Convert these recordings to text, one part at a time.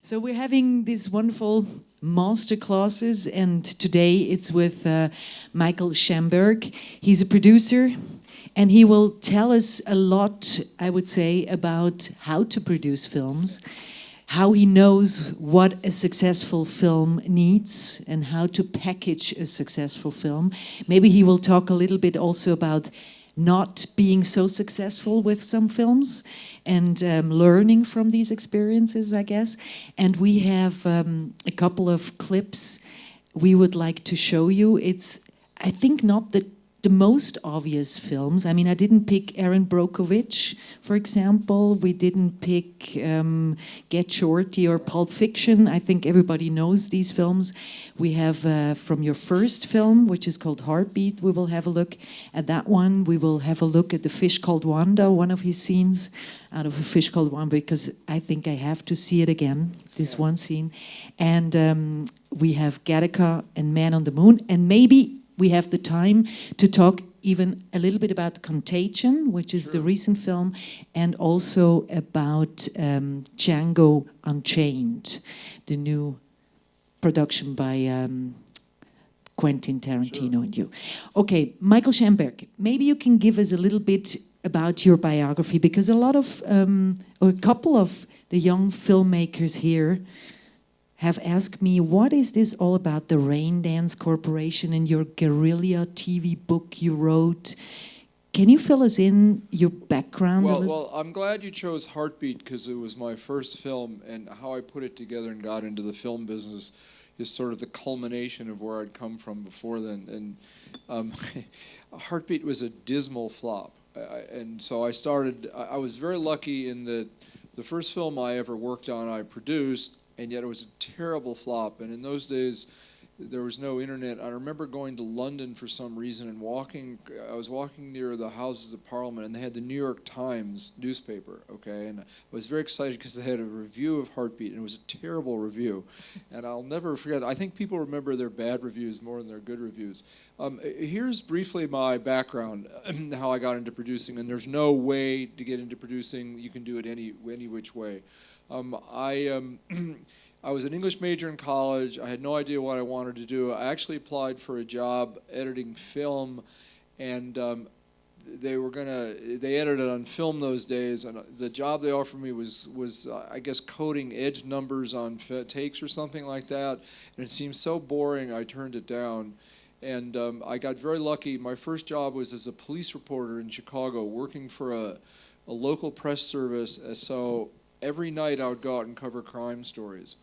So we're having these wonderful master classes, and today it's with Michael Shamberg. He's a producer, and he will tell us a lot, I would say, about how to produce films, how he knows what a successful film needs, and how to package a successful film. Maybe he will talk a little bit also about not being so successful with some films, and learning from these experiences, I guess. And we have a couple of clips we would like to show you. It's, I think, not the most obvious films. I mean, I didn't pick Aaron Brockovich, for example. We didn't pick Get Shorty or Pulp Fiction. I think everybody knows these films. We have from your first film, which is called Heartbeat, we will have a look at that one. We will have a look at The Fish Called Wanda, one of his scenes out of A Fish Called Wanda, because I think I have to see it again, this one scene. And we have Gattaca and Man on the Moon, and maybe we have the time to talk even a little bit about Contagion, which is the recent film, and also about Django Unchained, the new production by Quentin Tarantino and you. Okay, Michael Shamberg, maybe you can give us a little bit about your biography, because a lot of, or a couple of the young filmmakers here have asked me, what is this all about, the Rain Dance Corporation and your guerrilla TV book you wrote? Can you fill us in your background? Well, I'm glad you chose Heartbeat, because it was my first film, and how I put it together and got into the film business is sort of the culmination of where I'd come from before then. And Heartbeat was a dismal flop. And so I was very lucky in that the first film I ever worked on, I produced, and yet it was a terrible flop. And in those days, there was no internet. I remember going to London for some reason and I was walking near the Houses of Parliament, and they had the New York Times newspaper, okay? And I was very excited because they had a review of Heartbeat, and it was a terrible review. And I'll never forget, I think people remember their bad reviews more than their good reviews. Here's briefly my background, how I got into producing, and there's no way to get into producing. You can do it any which way. I was an English major in college. I had no idea what I wanted to do. I actually applied for a job editing film, and they edited on film those days, and the job they offered me was I guess coding edge numbers on takes or something like that, and it seemed so boring I turned it down. And I got very lucky. My first job was as a police reporter in Chicago, working for a local press service. So every night I would go out and cover crime stories.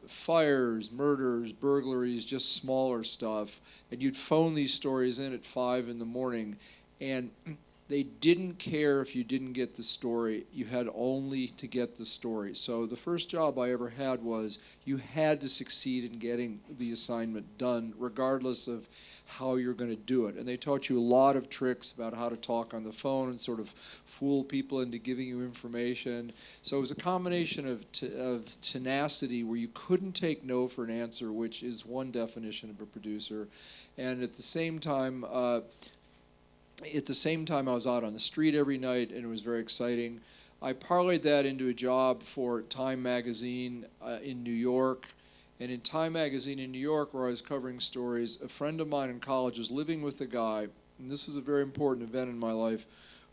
Fires, murders, burglaries, just smaller stuff. And you'd phone these stories in at 5 in the morning, and they didn't care if you didn't get the story. You had only to get the story. So the first job I ever had was you had to succeed in getting the assignment done, regardless of how you're going to do it. And they taught you a lot of tricks about how to talk on the phone and sort of fool people into giving you information. So it was a combination of tenacity, where you couldn't take no for an answer, which is one definition of a producer. And at the same time, I was out on the street every night, and it was very exciting. I parlayed that into a job for Time magazine in New York. And in Time magazine in New York, where I was covering stories, a friend of mine in college was living with a guy, and this was a very important event in my life,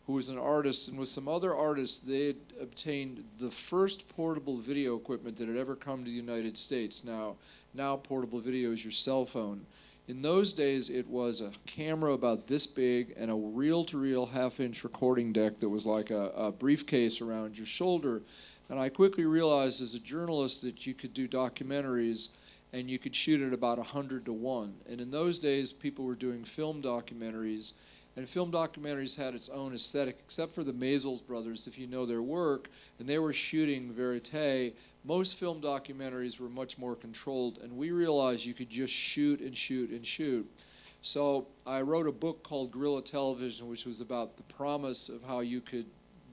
who was an artist, and with some other artists, they had obtained the first portable video equipment that had ever come to the United States. Now portable video is your cell phone. In those days, it was a camera about this big and a reel-to-reel half-inch recording deck that was like a briefcase around your shoulder. And I quickly realized as a journalist that you could do documentaries, and you could shoot at about 100 to 1. And in those days, people were doing film documentaries, and film documentaries had its own aesthetic, except for the Maysles brothers, if you know their work, and they were shooting verite. Most film documentaries were much more controlled, and we realized you could just shoot and shoot and shoot. So I wrote a book called Guerrilla Television, which was about the promise of how you could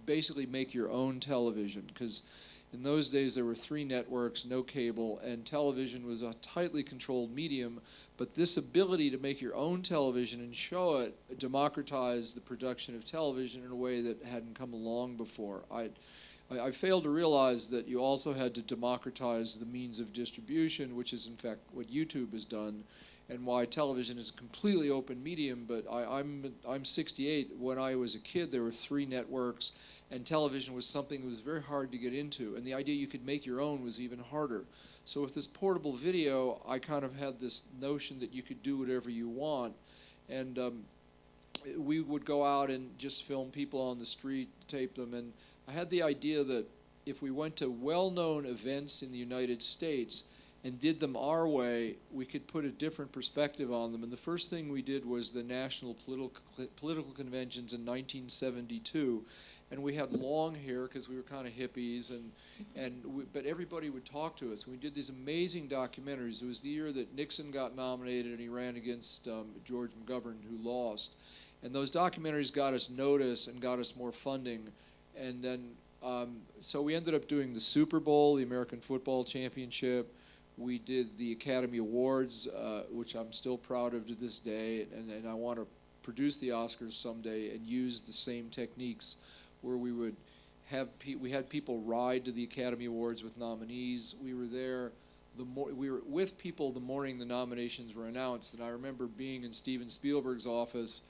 basically make your own television, because in those days there were 3 networks, no cable, and television was a tightly controlled medium, but this ability to make your own television and show it democratized the production of television in a way that hadn't come along before. I failed to realize that you also had to democratize the means of distribution, which is in fact what YouTube has done, and why television is a completely open medium. But I'm 68. When I was a kid, there were 3 networks, and television was something that was very hard to get into. And the idea you could make your own was even harder. So with this portable video, I kind of had this notion that you could do whatever you want. And we would go out and just film people on the street, tape them. And I had the idea that if we went to well-known events in the United States and did them our way, we could put a different perspective on them. And the first thing we did was the national political conventions in 1972. And we had long hair because we were kind of hippies, but everybody would talk to us. We did these amazing documentaries. It was the year that Nixon got nominated and he ran against George McGovern, who lost. And those documentaries got us notice and got us more funding. And then, so we ended up doing the Super Bowl, the American Football Championship. We did the Academy Awards, which I'm still proud of to this day, and I want to produce the Oscars someday and use the same techniques where we would have we had people ride to the Academy Awards with nominees. We were there. We were with people the morning the nominations were announced, and I remember being in Steven Spielberg's office,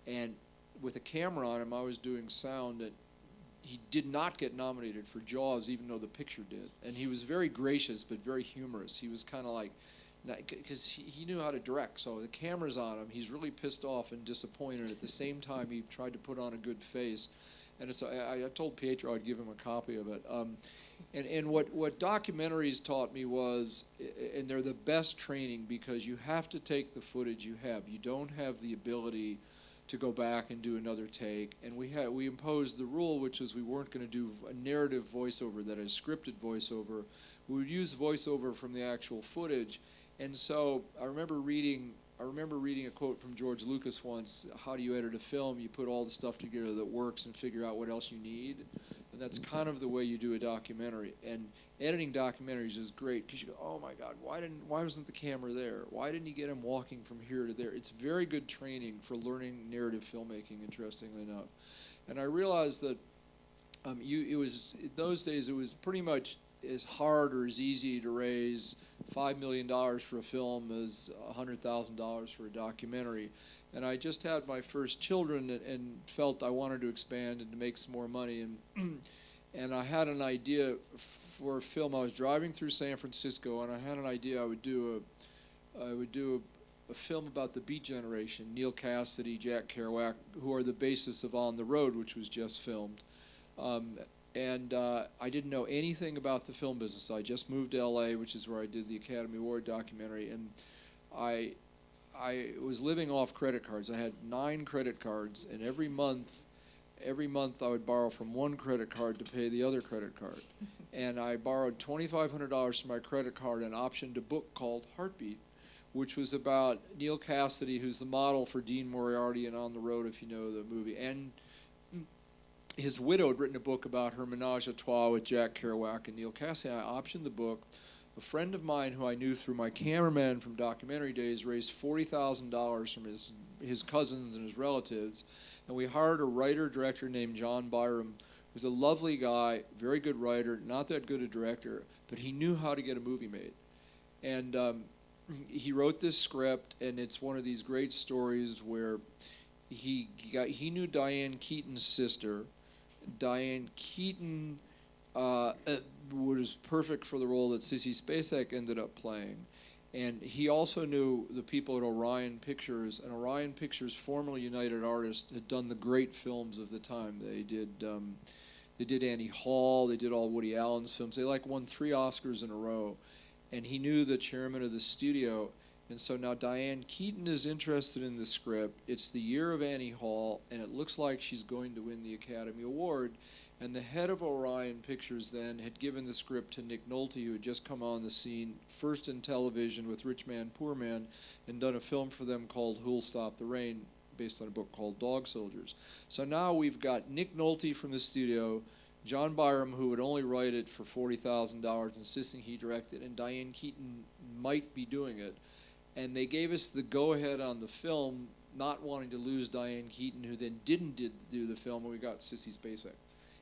and with a camera on him, I was doing sound, and he did not get nominated for Jaws, even though the picture did. And he was very gracious, but very humorous. He was kind of like, because he knew how to direct, so the camera's on him. He's really pissed off and disappointed. At the same time, he tried to put on a good face. And so I told Pietro I'd give him a copy of it. And what documentaries taught me was, and they're the best training, because you have to take the footage you have. You don't have the ability to go back and do another take. And we imposed the rule, which is we weren't going to do a narrative voiceover, that is scripted voiceover. We would use voiceover from the actual footage. And so I remember reading a quote from George Lucas once: how do you edit a film? You put all the stuff together that works and figure out what else you need. And that's kind of the way you do a documentary. And editing documentaries is great, because you go, oh my God, why wasn't the camera there? Why didn't you get him walking from here to there? It's very good training for learning narrative filmmaking, interestingly enough. And I realized that it was, in those days, it was pretty much as hard or as easy to raise $5 million for a film as $100,000 for a documentary. And I just had my first children and felt I wanted to expand and to make some more money. And I had an idea for a film. I was driving through San Francisco, and I had an idea I would do a film about the Beat Generation, Neil Cassidy, Jack Kerouac, who are the basis of On the Road, which was just filmed. I didn't know anything about the film business. I just moved to LA, which is where I did the Academy Award documentary, and I was living off credit cards. I had 9 credit cards, and every month I would borrow from one credit card to pay the other credit card. And I borrowed $2,500 from my credit card and optioned a book called Heartbeat, which was about Neil Cassidy, who's the model for Dean Moriarty in On the Road, if you know the movie. And his widow had written a book about her menage a trois with Jack Kerouac and Neil Cassidy. I optioned the book. A friend of mine who I knew through my cameraman from documentary days raised $40,000 from his cousins and his relatives, and we hired a writer-director named John Byram, who's a lovely guy, very good writer, not that good a director, but he knew how to get a movie made. And he wrote this script, and it's one of these great stories where he knew Diane Keaton's sister. Diane Keaton was perfect for the role that Sissy Spacek ended up playing. And he also knew the people at Orion Pictures, and Orion Pictures, formerly United Artists, had done the great films of the time. They did Annie Hall, they did all Woody Allen's films. They won 3 Oscars in a row. And he knew the chairman of the studio, And so now Diane Keaton is interested in the script. It's the year of Annie Hall, and it looks like she's going to win the Academy Award. And the head of Orion Pictures then had given the script to Nick Nolte, who had just come on the scene, first in television with Rich Man, Poor Man, and done a film for them called Who'll Stop the Rain, based on a book called Dog Soldiers. So now we've got Nick Nolte from the studio, John Byram, who would only write it for $40,000, insisting he direct it, and Diane Keaton might be doing it. And they gave us the go-ahead on the film, not wanting to lose Diane Keaton, who then didn't do the film, and we got Sissy Spacek.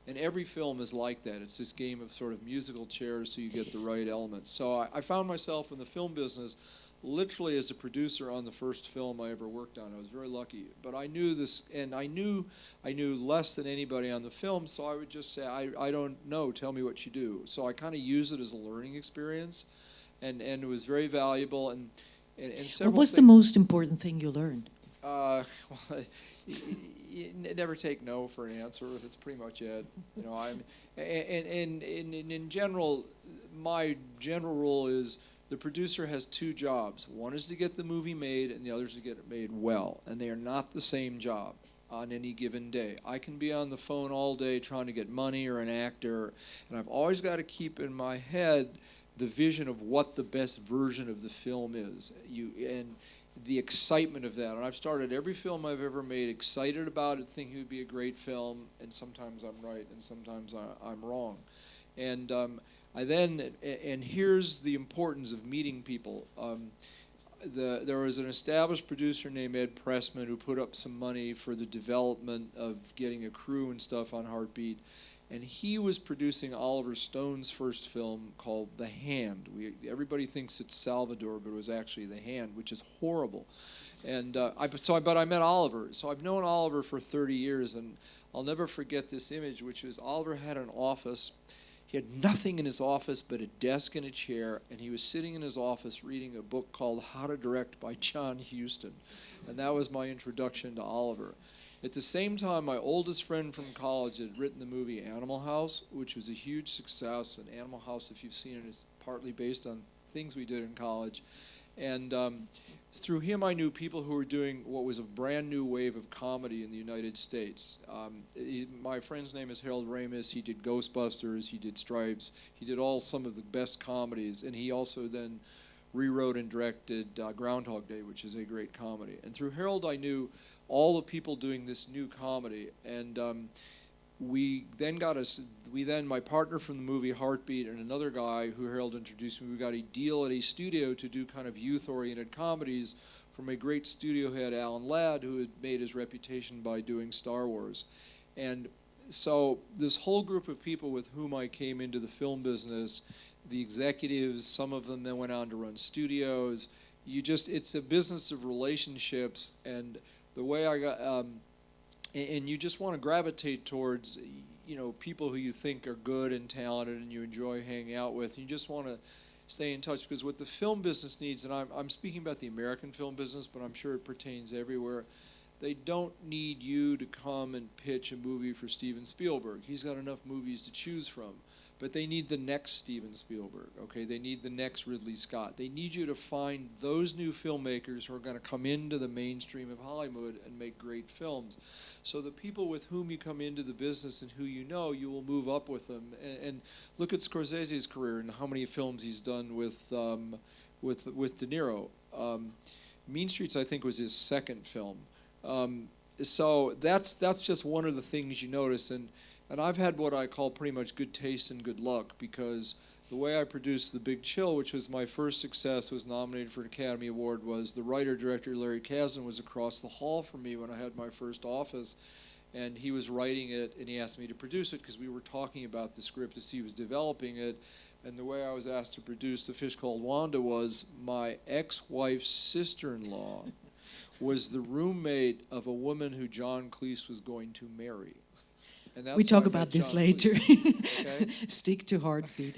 And every film is like that. It's this game of sort of musical chairs so you get the right elements. So I found myself in the film business literally as a producer on the first film I ever worked on. I was very lucky. But I knew this, and I knew less than anybody on the film, so I would just say, I don't know, tell me what you do. So I kind of used it as a learning experience, and it was very valuable. And what was the most important thing you learned? Well, you never take no for an answer. That's pretty much it. You know, and in general, my general rule is the producer has two jobs. One is to get the movie made, and the other is to get it made well. And they are not the same job on any given day. I can be on the phone all day trying to get money or an actor, and I've always got to keep in my head the vision of what the best version of the film is. And the excitement of that. And I've started every film I've ever made excited about it, thinking it would be a great film, and sometimes I'm right, and sometimes I'm wrong. And and here's the importance of meeting people. There was an established producer named Ed Pressman who put up some money for the development of getting a crew and stuff on Heartbeat. And he was producing Oliver Stone's first film called The Hand. Everybody thinks it's Salvador, but it was actually The Hand, which is horrible. And but I met Oliver. So I've known Oliver for 30 years, and I'll never forget this image, which was Oliver had an office. He had nothing in his office but a desk and a chair, and he was sitting in his office reading a book called How to Direct by John Huston. And that was my introduction to Oliver. At the same time, my oldest friend from college had written the movie Animal House, which was a huge success. And Animal House, if you've seen it, is partly based on things we did in college. And through him, I knew people who were doing what was a brand new wave of comedy in the United States. My friend's name is Harold Ramis. He did Ghostbusters. He did Stripes. He did some of the best comedies. And he also then rewrote and directed Groundhog Day, which is a great comedy. And through Harold, I knew all the people doing this new comedy, and my partner from the movie Heartbeat and another guy who Harold introduced me, we got a deal at a studio to do kind of youth-oriented comedies from a great studio head, Alan Ladd, who had made his reputation by doing Star Wars. And so this whole group of people with whom I came into the film business, the executives, some of them then went on to run studios. It's a business of relationships, and the way I got, and you just want to gravitate towards, people who you think are good and talented and you enjoy hanging out with. You just want to stay in touch, because what the film business needs, and I'm speaking about the American film business, but I'm sure it pertains everywhere, they don't need you to come and pitch a movie for Steven Spielberg. He's got enough movies to choose from. But they need the next Steven Spielberg, okay? They need the next Ridley Scott. They need you to find those new filmmakers who are going to come into the mainstream of Hollywood and make great films. So the people with whom you come into the business and who you know, you will move up with them. And look at Scorsese's career and how many films he's done with De Niro. Mean Streets, I think, was his second film. So that's just one of the things you notice. And I've had what I call pretty much good taste and good luck, because the way I produced The Big Chill, which was my first success, was nominated for an Academy Award, was the writer-director Larry Kasdan was across the hall from me when I had my first office, and he was writing it, and he asked me to produce it because we were talking about the script as he was developing it. And the way I was asked to produce The Fish Called Wanda was my ex-wife's sister-in-law was the roommate of a woman who John Cleese was going to marry. We talk about this later. Okay? Stick to Heartbeat.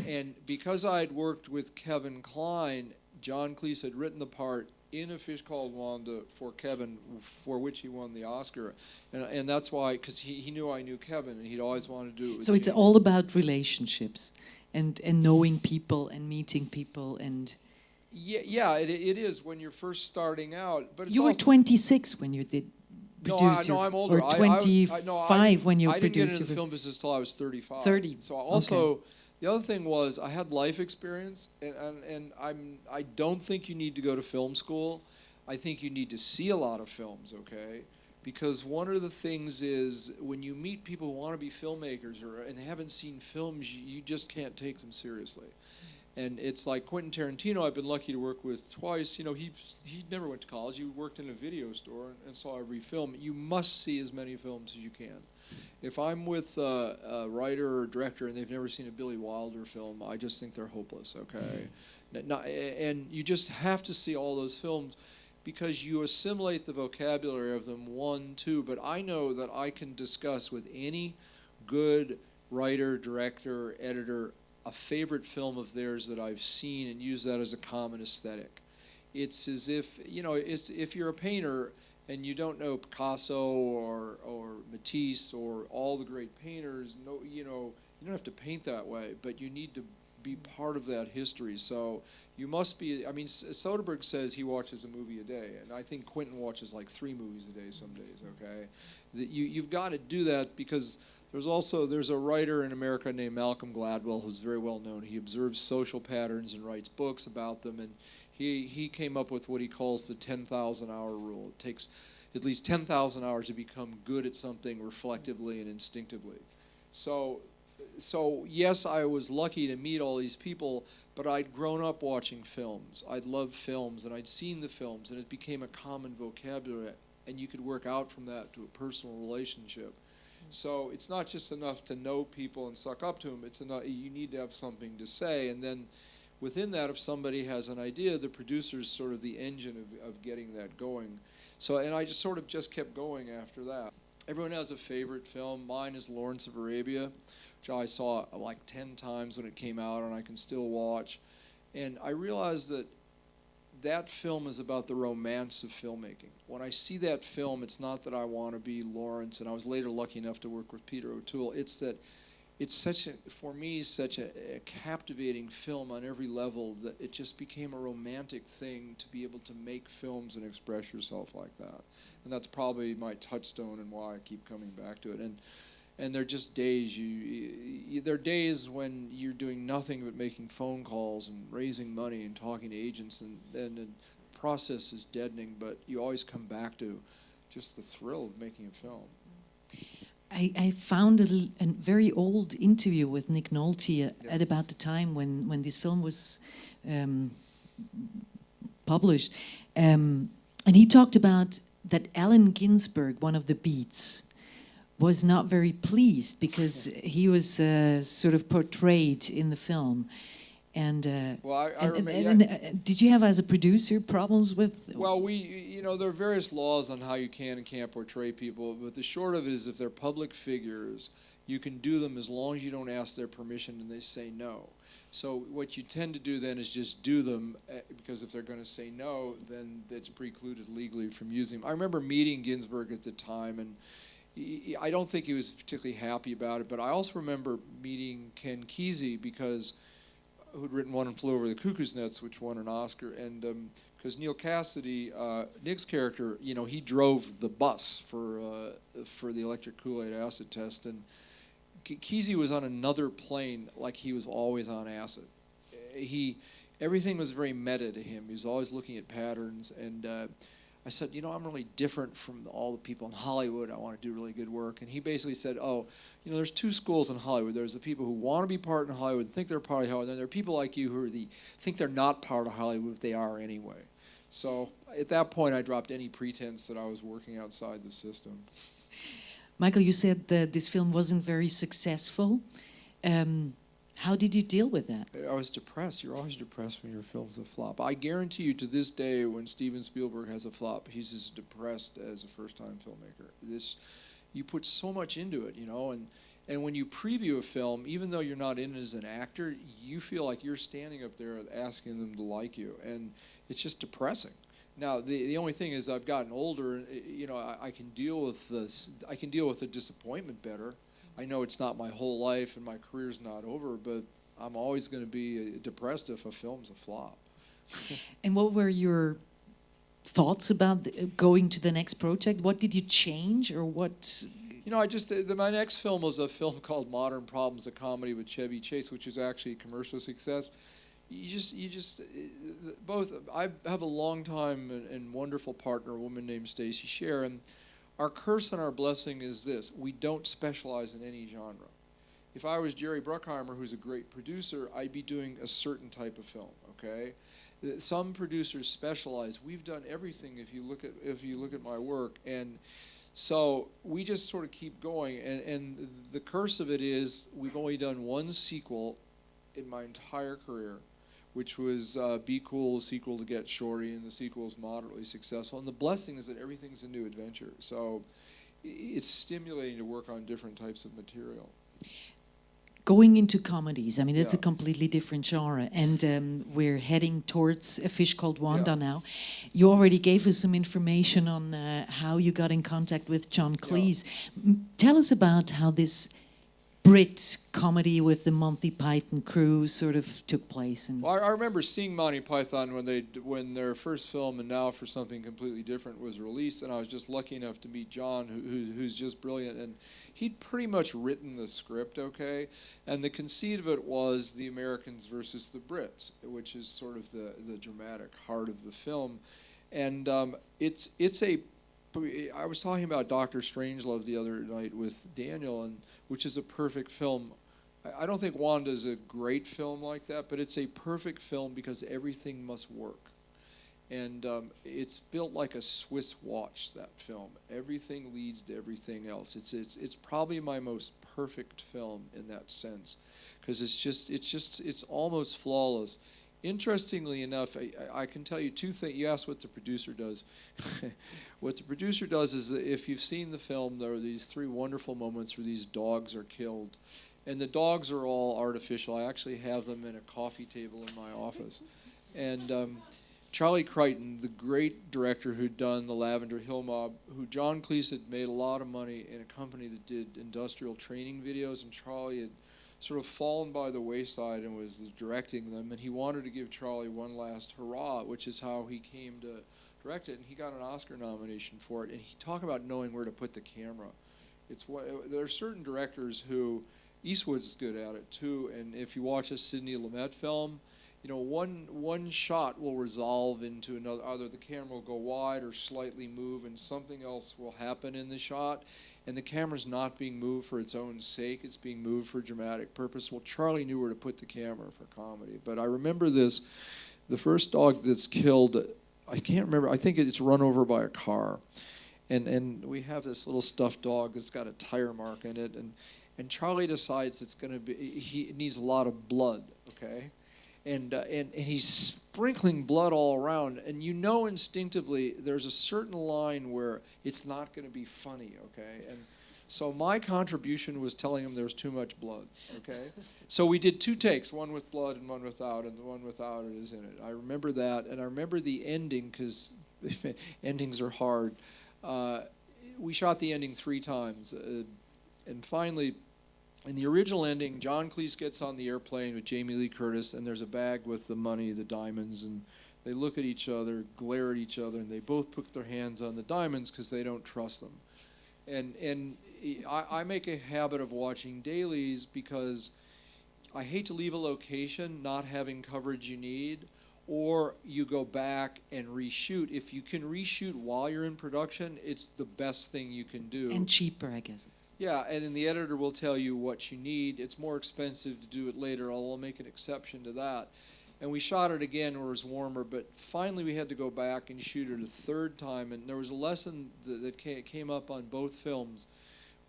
and because I'd worked with Kevin Kline, John Cleese had written the part in A Fish Called Wanda for Kevin, for which he won the Oscar. And that's why, because he knew I knew Kevin, and he'd always wanted to do it with So it's all about relationships and knowing people and meeting people and... Yeah, it is when you're first starting out. But it's You were also, 26 when you did produce no, I'm older. or 25 when you I didn't get produced into the your film business till I was 35. 30. So also, the other thing was I had life experience, and I don't think you need to go to film school. I think you need to see a lot of films, okay? Because one of the things is when you meet people who want to be filmmakers and they haven't seen films, you just can't take them seriously. And it's like Quentin Tarantino, I've been lucky to work with twice. You know, he never went to college. He worked in a video store and saw every film. You must see as many films as you can. If I'm with a writer or director and they've never seen a Billy Wilder film, I just think they're hopeless, okay? And you just have to see all those films because you assimilate the vocabulary of them, one, two. But I know that I can discuss with any good writer, director, editor, a favorite film of theirs that I've seen and use that as a common aesthetic. It's as if, it's if you're a painter and you don't know Picasso or Matisse or all the great painters, you don't have to paint that way, but you need to be part of that history. So you must be, Soderbergh says he watches a movie a day, and I think Quentin watches like 3 movies a day some days, okay? You've got to do that because there's a writer in America named Malcolm Gladwell who's very well known. He observes social patterns and writes books about them, and he came up with what he calls the 10,000 hour rule. It takes at least 10,000 hours to become good at something reflectively and instinctively. So yes, I was lucky to meet all these people, but I'd grown up watching films. I'd loved films, and I'd seen the films, and it became a common vocabulary, and you could work out from that to a personal relationship. So it's not just enough to know people and suck up to them. It's enough. You need to have something to say, and then within that, if somebody has an idea, the producer's sort of the engine of getting that going. So, and I just kept going after that. Everyone has a favorite film. Mine is Lawrence of Arabia, which I saw like 10 times when it came out, and I can still watch. And I realized that film is about the romance of filmmaking. When I see that film, it's not that I want to be Lawrence, and I was later lucky enough to work with Peter O'Toole. It's that it's such a captivating film on every level that it just became a romantic thing to be able to make films and express yourself like that. And that's probably my touchstone and why I keep coming back to it. And there are just days there are days when you're doing nothing but making phone calls and raising money and talking to agents, and the process is deadening, but you always come back to just the thrill of making a film. I found a very old interview with Nick Nolte at about the time when this film was published, and he talked about that Allen Ginsberg, one of the Beats, was not very pleased because he was sort of portrayed in the film. And I remember. Did you have, as a producer, problems with? Well, there are various laws on how you can and can't portray people, but the short of it is if they're public figures, you can do them as long as you don't ask their permission and they say no. So what you tend to do then is just do them, because if they're going to say no, then it's precluded legally from using them. I remember meeting Ginsberg at the time, and I don't think he was particularly happy about it, but I also remember meeting Ken Kesey, who'd written One and Flew Over the Cuckoo's Nest, which won an Oscar, and because Neil Cassidy, Nick's character, he drove the bus for the electric Kool-Aid acid test, and Kesey was on another plane like he was always on acid. Everything was very meta to him. He was always looking at patterns, and I said, I'm really different from all the people in Hollywood. I want to do really good work. And he basically said, there's 2 schools in Hollywood. There's the people who want to be part of Hollywood and think they're part of Hollywood, and then there are people like you who think they're not part of Hollywood, but they are anyway. So at that point, I dropped any pretense that I was working outside the system. Michael, you said that this film wasn't very successful. How did you deal with that? I was depressed. You're always depressed when your film's a flop. I guarantee you, to this day, when Steven Spielberg has a flop, he's as depressed as a first-time filmmaker. You put so much into it, and when you preview a film, even though you're not in it as an actor, you feel like you're standing up there asking them to like you, and it's just depressing. Now, the only thing is I've gotten older, I can deal with this. I can deal with the disappointment better. I know it's not my whole life and my career's not over, but I'm always going to be depressed if a film's a flop. And what were your thoughts about going to the next project? What did you change, or what? You know, my next film was a film called Modern Problems, a comedy with Chevy Chase, which was actually a commercial success. Both. I have a long time and wonderful partner, a woman named Stacy Scher, and our curse and our blessing is this: we don't specialize in any genre. If I was Jerry Bruckheimer, who's a great producer, I'd be doing a certain type of film. Okay, some producers specialize. We've done everything. If you look at my work, and so we just sort of keep going. And the curse of it is we've only done one sequel in my entire career, which was Be Cool, a sequel to Get Shorty, and the sequel is moderately successful. And the blessing is that everything's a new adventure. So it's stimulating to work on different types of material. Going into comedies, I mean, it's Yeah. a completely different genre, and we're heading towards A Fish Called Wanda now. You already gave us some information on how you got in contact with John Cleese. Tell us about how this Brit comedy with the Monty Python crew sort of took place. And Well, I remember seeing Monty Python when their first film, and now for something completely different, was released, and I was just lucky enough to meet John, who's just brilliant, and he'd pretty much written the script, okay, and the conceit of it was the Americans versus the Brits, which is sort of the dramatic heart of the film, and I was talking about Dr. Strangelove the other night with Daniel, and which is a perfect film. I don't think Wanda is a great film like that, but it's a perfect film because everything must work. And it's built like a Swiss watch, that film. Everything leads to everything else. It's probably my most perfect film in that sense, because it's almost flawless. Interestingly enough, I can tell you two things. You asked what the producer does. What the producer does is that if you've seen the film, there are these three wonderful moments where these dogs are killed. And the dogs are all artificial. I actually have them in a coffee table in my office. And Charlie Crichton, the great director who'd done The Lavender Hill Mob, who John Cleese had made a lot of money in a company that did industrial training videos, and Charlie had sort of fallen by the wayside and was directing them, and he wanted to give Charlie one last hurrah, which is how he came to direct it, and he got an Oscar nomination for it. And he talked about knowing where to put the camera. There are certain directors who, Eastwood's good at it too, and if you watch a Sidney Lumet film, you know, one shot will resolve into another. Either the camera will go wide or slightly move, and something else will happen in the shot. And the camera's not being moved for its own sake; it's being moved for dramatic purpose. Well, Charlie knew where to put the camera for comedy. But I remember this: the first dog that's killed, I can't remember. I think it's run over by a car, and we have this little stuffed dog that's got a tire mark in it, and Charlie decides he needs a lot of blood. Okay. And he's sprinkling blood all around, and you know instinctively there's a certain line where it's not going to be funny, okay? And so my contribution was telling him there's too much blood, okay? So we did two takes, one with blood and one without, and the one without it is in it. I remember that, and I remember the ending, because endings are hard. We shot the ending 3 times, and finally, in the original ending, John Cleese gets on the airplane with Jamie Lee Curtis, and there's a bag with the money, the diamonds, and they look at each other, glare at each other, and they both put their hands on the diamonds because they don't trust them. And I make a habit of watching dailies because I hate to leave a location not having coverage you need, or you go back and reshoot. If you can reshoot while you're in production, it's the best thing you can do. And cheaper, I guess. Yeah, and then the editor will tell you what you need. It's more expensive to do it later. I'll make an exception to that. And we shot it again where it was warmer, but finally we had to go back and shoot it a 3rd time. And there was a lesson that came up on both films.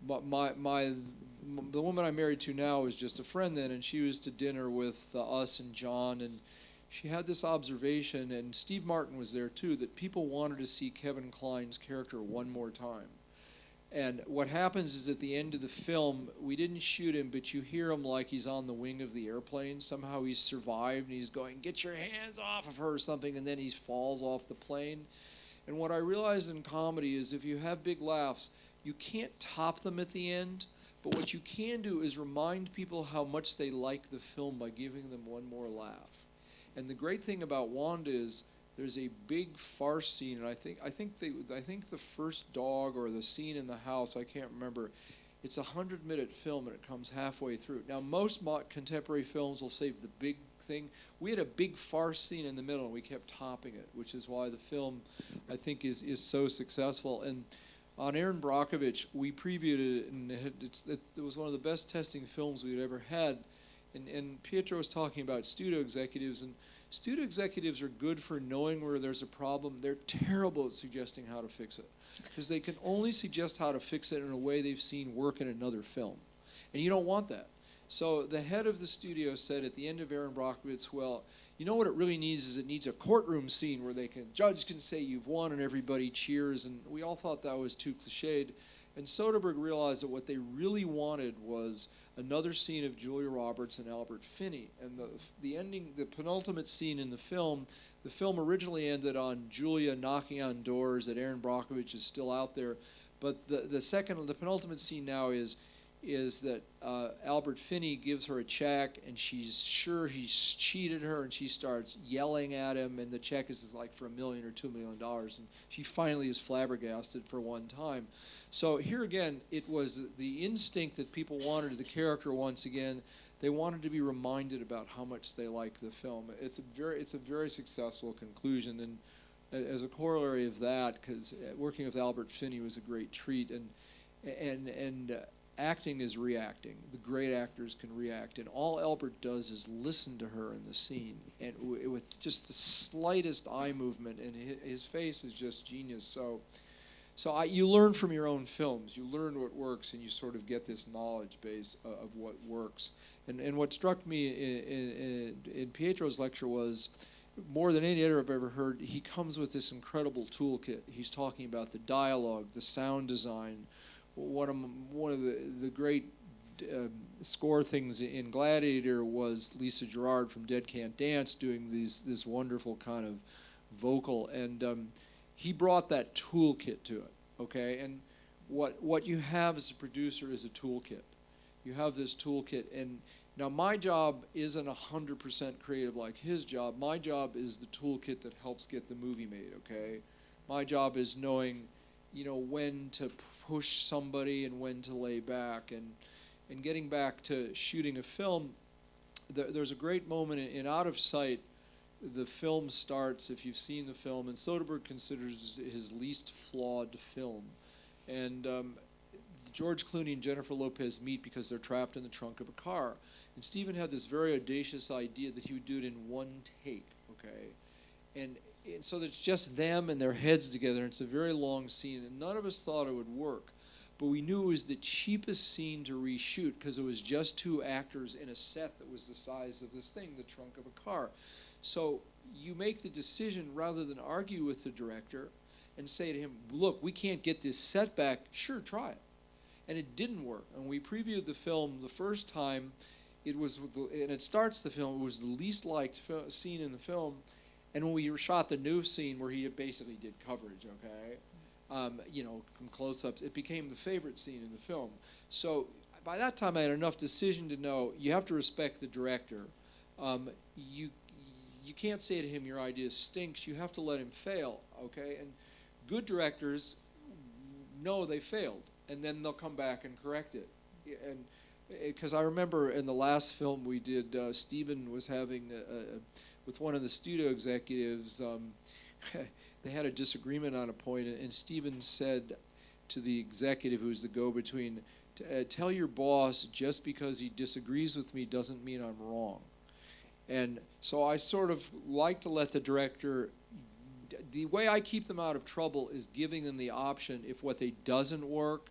But the woman I'm married to now was just a friend then, and she was to dinner with us and John, and she had this observation, and Steve Martin was there too, that people wanted to see Kevin Kline's character one more time. And what happens is at the end of the film, we didn't shoot him, but you hear him like he's on the wing of the airplane. Somehow he's survived, and he's going, "Get your hands off of her," or something, and then he falls off the plane. And what I realized in comedy is if you have big laughs, you can't top them at the end, but what you can do is remind people how much they like the film by giving them one more laugh. And the great thing about Wanda is there's a big farce scene, and I think the first dog or the scene in the house, I can't remember. It's a 100-minute film, and it comes halfway through. Now, most contemporary films will save the big thing. We had a big farce scene in the middle, and we kept topping it, which is why the film, I think, is so successful. And on Aaron Brockovich, we previewed it, and it was one of the best testing films we'd ever had. And Pietro was talking about studio executives, and studio executives are good for knowing where there's a problem. They're terrible at suggesting how to fix it, because they can only suggest how to fix it in a way they've seen work in another film. And you don't want that. So the head of the studio said at the end of Aaron Brockovich, well, you know what it really needs is it needs a courtroom scene where judge can say you've won and everybody cheers. And we all thought that was too cliched. And Soderbergh realized that what they really wanted was another scene of Julia Roberts and Albert Finney. And the ending, the penultimate scene in the film originally ended on Julia knocking on doors that Aaron Brockovich is still out there. But the penultimate scene now is that Albert Finney gives her a check, and she's sure he's cheated her, and she starts yelling at him, and the check is like for $1 million or $2 million, and she finally is flabbergasted for one time. So here again, it was the instinct that people wanted the character once again. They wanted to be reminded about how much they like the film. It's a very successful conclusion, and as a corollary of that, because working with Albert Finney was a great treat, and acting is reacting. The great actors can react, and all Albert does is listen to her in the scene, and with just the slightest eye movement, and his face is just genius. So you learn from your own films. You learn what works, and you sort of get this knowledge base of what works. And what struck me in Pietro's lecture was, more than any editor I've ever heard, he comes with this incredible toolkit. He's talking about the dialogue, the sound design. One of the great score things in Gladiator was Lisa Gerrard from Dead Can't Dance doing this wonderful kind of vocal, and he brought that toolkit to it. Okay, and what you have as a producer is a toolkit. You have this toolkit, and now my job isn't 100% creative like his job. My job is the toolkit that helps get the movie made. Okay, my job is knowing, when to push somebody and when to lay back, and getting back to shooting a film. There's a great moment in Out of Sight. The film starts, if you've seen the film, and Soderbergh considers his least flawed film. And George Clooney and Jennifer Lopez meet because they're trapped in the trunk of a car. And Steven had this very audacious idea that he would do it in one take, okay? And so it's just them and their heads together, and it's a very long scene, and none of us thought it would work. But we knew it was the cheapest scene to reshoot because it was just two actors in a set that was the size of this thing, the trunk of a car. So you make the decision rather than argue with the director and say to him, look, we can't get this set back. Sure, try it. And it didn't work. And we previewed the film the first time. And it starts the film. It was the least liked scene in the film. And when we shot the new scene where he basically did coverage, okay, from close-ups, it became the favorite scene in the film. So by that time, I had enough decision to know you have to respect the director. You can't say to him your idea stinks. You have to let him fail, okay? And good directors know they failed, and then they'll come back and correct it. And because I remember in the last film we did, Steven was having with one of the studio executives. They had a disagreement on a point, and Steven said to the executive, who was the go-between, tell your boss just because he disagrees with me doesn't mean I'm wrong. And so I sort of like to let the director, the way I keep them out of trouble is giving them the option. If what they doesn't work,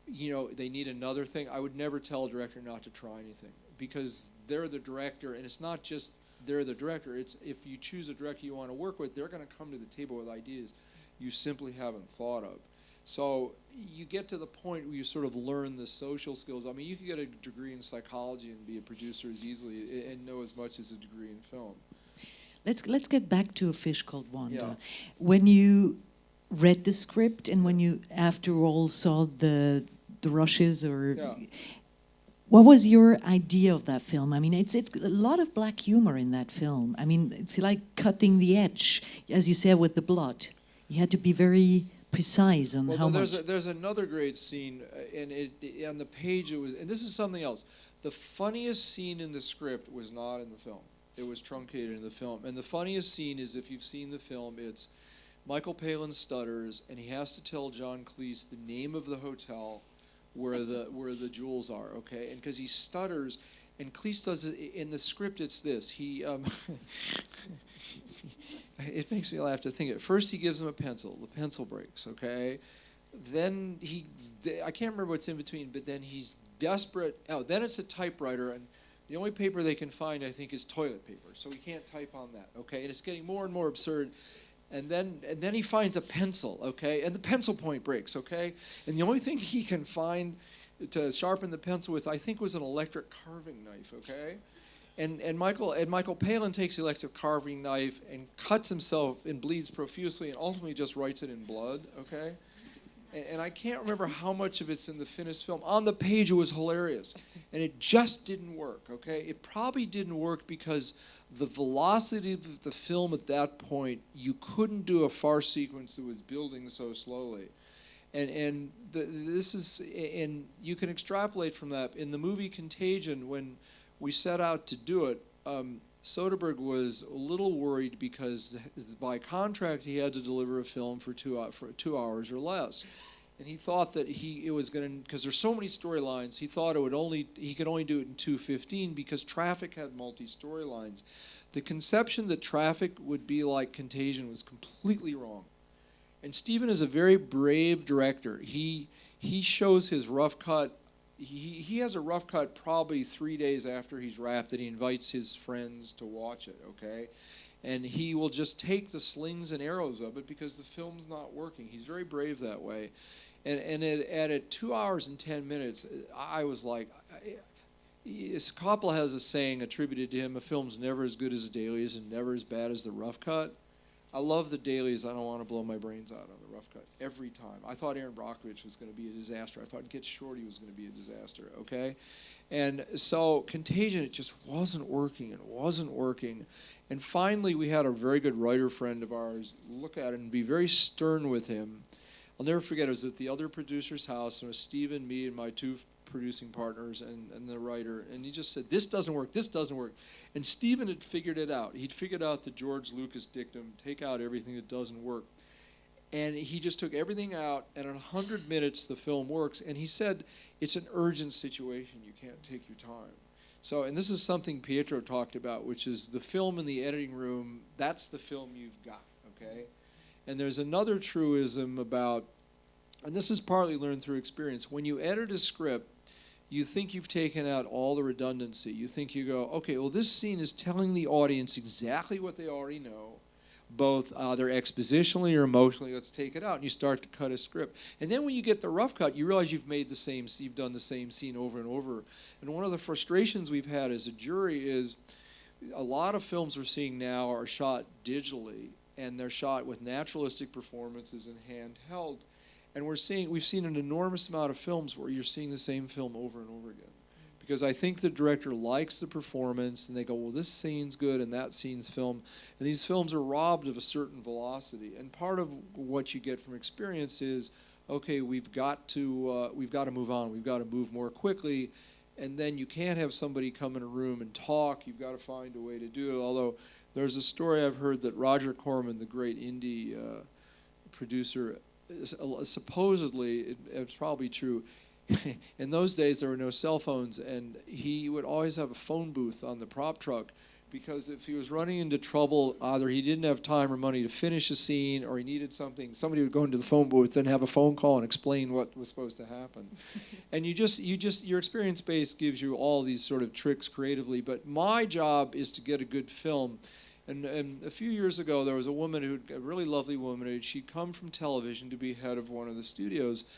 they need another thing. I would never tell a director not to try anything, because they're the director, and it's not just they're the director. It's if you choose a director you want to work with, they're going to come to the table with ideas you simply haven't thought of. So you get to the point where you sort of learn the social skills. I mean, you could get a degree in psychology and be a producer as easily and know as much as a degree in film. Let's get back to A Fish Called Wanda. Yeah. When you read the script and when you, after all, saw the rushes, or What was your idea of that film? I mean, it's a lot of black humor in that film. I mean, it's like cutting the edge, as you said, with the blood. You had to be very precise on how much. There's another great scene, and on the page it was, and this is something else. The funniest scene in the script was not in the film. It was truncated in the film. And the funniest scene is, if you've seen the film, it's Michael Palin stutters, and he has to tell John Cleese the name of the hotel where the jewels are, okay? And because he stutters, and Cleese does it in the script, it's this. It makes me laugh to think it. First, he gives him a pencil. The pencil breaks, okay? Then I can't remember what's in between, but then he's desperate. Oh, then it's a typewriter, and the only paper they can find, I think, is toilet paper. So he can't type on that, okay? And it's getting more and more absurd. And then he finds a pencil, okay? And the pencil point breaks, okay? And the only thing he can find to sharpen the pencil with, I think, was an electric carving knife, okay? And Michael Palin takes the electric carving knife and cuts himself and bleeds profusely and ultimately just writes it in blood, okay? And I can't remember how much of it's in the finished film. On the page, it was hilarious. And it just didn't work, okay? It probably didn't work because the velocity of the film at that point, you couldn't do a far sequence that was building so slowly. And you can extrapolate from that. In the movie Contagion, when we set out to do it, Soderbergh was a little worried because by contract he had to deliver a film for 2 hours or less, and he thought that it was going to, because there's so many storylines, he thought he could only do it in 2:15 because Traffic had multi-storylines. The conception that Traffic would be like Contagion was completely wrong. And Steven is a very brave director. He shows his rough cut. He has a rough cut probably 3 days after he's wrapped, and he invites his friends to watch it, okay? And he will just take the slings and arrows of it because the film's not working. He's very brave that way. And at 2 hours and 10 minutes, I was like, Coppola has a saying attributed to him, a film's never as good as the dailies and never as bad as the rough cut. I love the dailies. I don't want to blow my brains out on the rough cut every time. I thought Aaron Brockovich was going to be a disaster. I thought Get Shorty was going to be a disaster, okay? And so Contagion, it just wasn't working. It wasn't working. And finally, we had a very good writer friend of ours look at it and be very stern with him. I'll never forget, it was at the other producer's house, and it was Steven, me, and my two producing partners and the writer, and he just said, this doesn't work, this doesn't work. And Steven had figured it out. He'd figured out the George Lucas dictum, take out everything that doesn't work. And he just took everything out, and in 100 minutes the film works. And he said, it's an urgent situation, you can't take your time. So, and this is something Pietro talked about, which is the film in the editing room, that's the film you've got, okay? And there's another truism about, and this is partly learned through experience, when you edit a script, you think you've taken out all the redundancy. You think you go, okay, well, this scene is telling the audience exactly what they already know, both either expositionally or emotionally. Let's take it out. And you start to cut a script. And then when you get the rough cut, you realize you've done the same scene over and over. And one of the frustrations we've had as a jury is a lot of films we're seeing now are shot digitally, and they're shot with naturalistic performances and handheld. And we've seen an enormous amount of films where you're seeing the same film over and over again. Because I think the director likes the performance, and they go, well, this scene's good and that scene's film. And these films are robbed of a certain velocity. And part of what you get from experience is, okay, we've got to move on. We've got to move more quickly. And then you can't have somebody come in a room and talk. You've got to find a way to do it. Although there's a story I've heard that Roger Corman, the great indie producer, supposedly, it's probably true, in those days there were no cell phones, and he would always have a phone booth on the prop truck, because if he was running into trouble, either he didn't have time or money to finish a scene, or he needed something, somebody would go into the phone booth and have a phone call and explain what was supposed to happen. And your experience base gives you all these sort of tricks creatively, but my job is to get a good film. And a few years ago, there was a woman, a really lovely woman, she'd come from television to be head of one of the studios.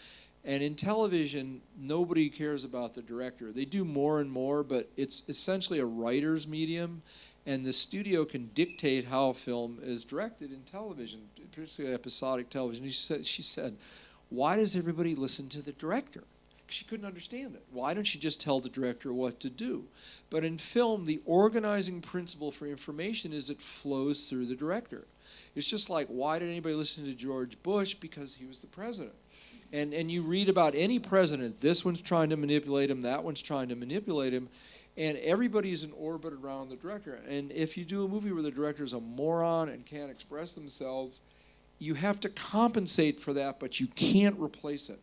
And in television, nobody cares about the director. They do more and more, but it's essentially a writer's medium, and the studio can dictate how a film is directed in television, particularly episodic television. She said, why does everybody listen to the director? she couldn't understand it. Why don't you just tell the director what to do? But in film, the organizing principle for information is it flows through the director. It's just like, why did anybody listen to George Bush? Because he was the president. And you read about any president, this one's trying to manipulate him, that one's trying to manipulate him, and everybody's in orbit around the director. And if you do a movie where the director's a moron and can't express themselves, you have to compensate for that, but you can't replace it.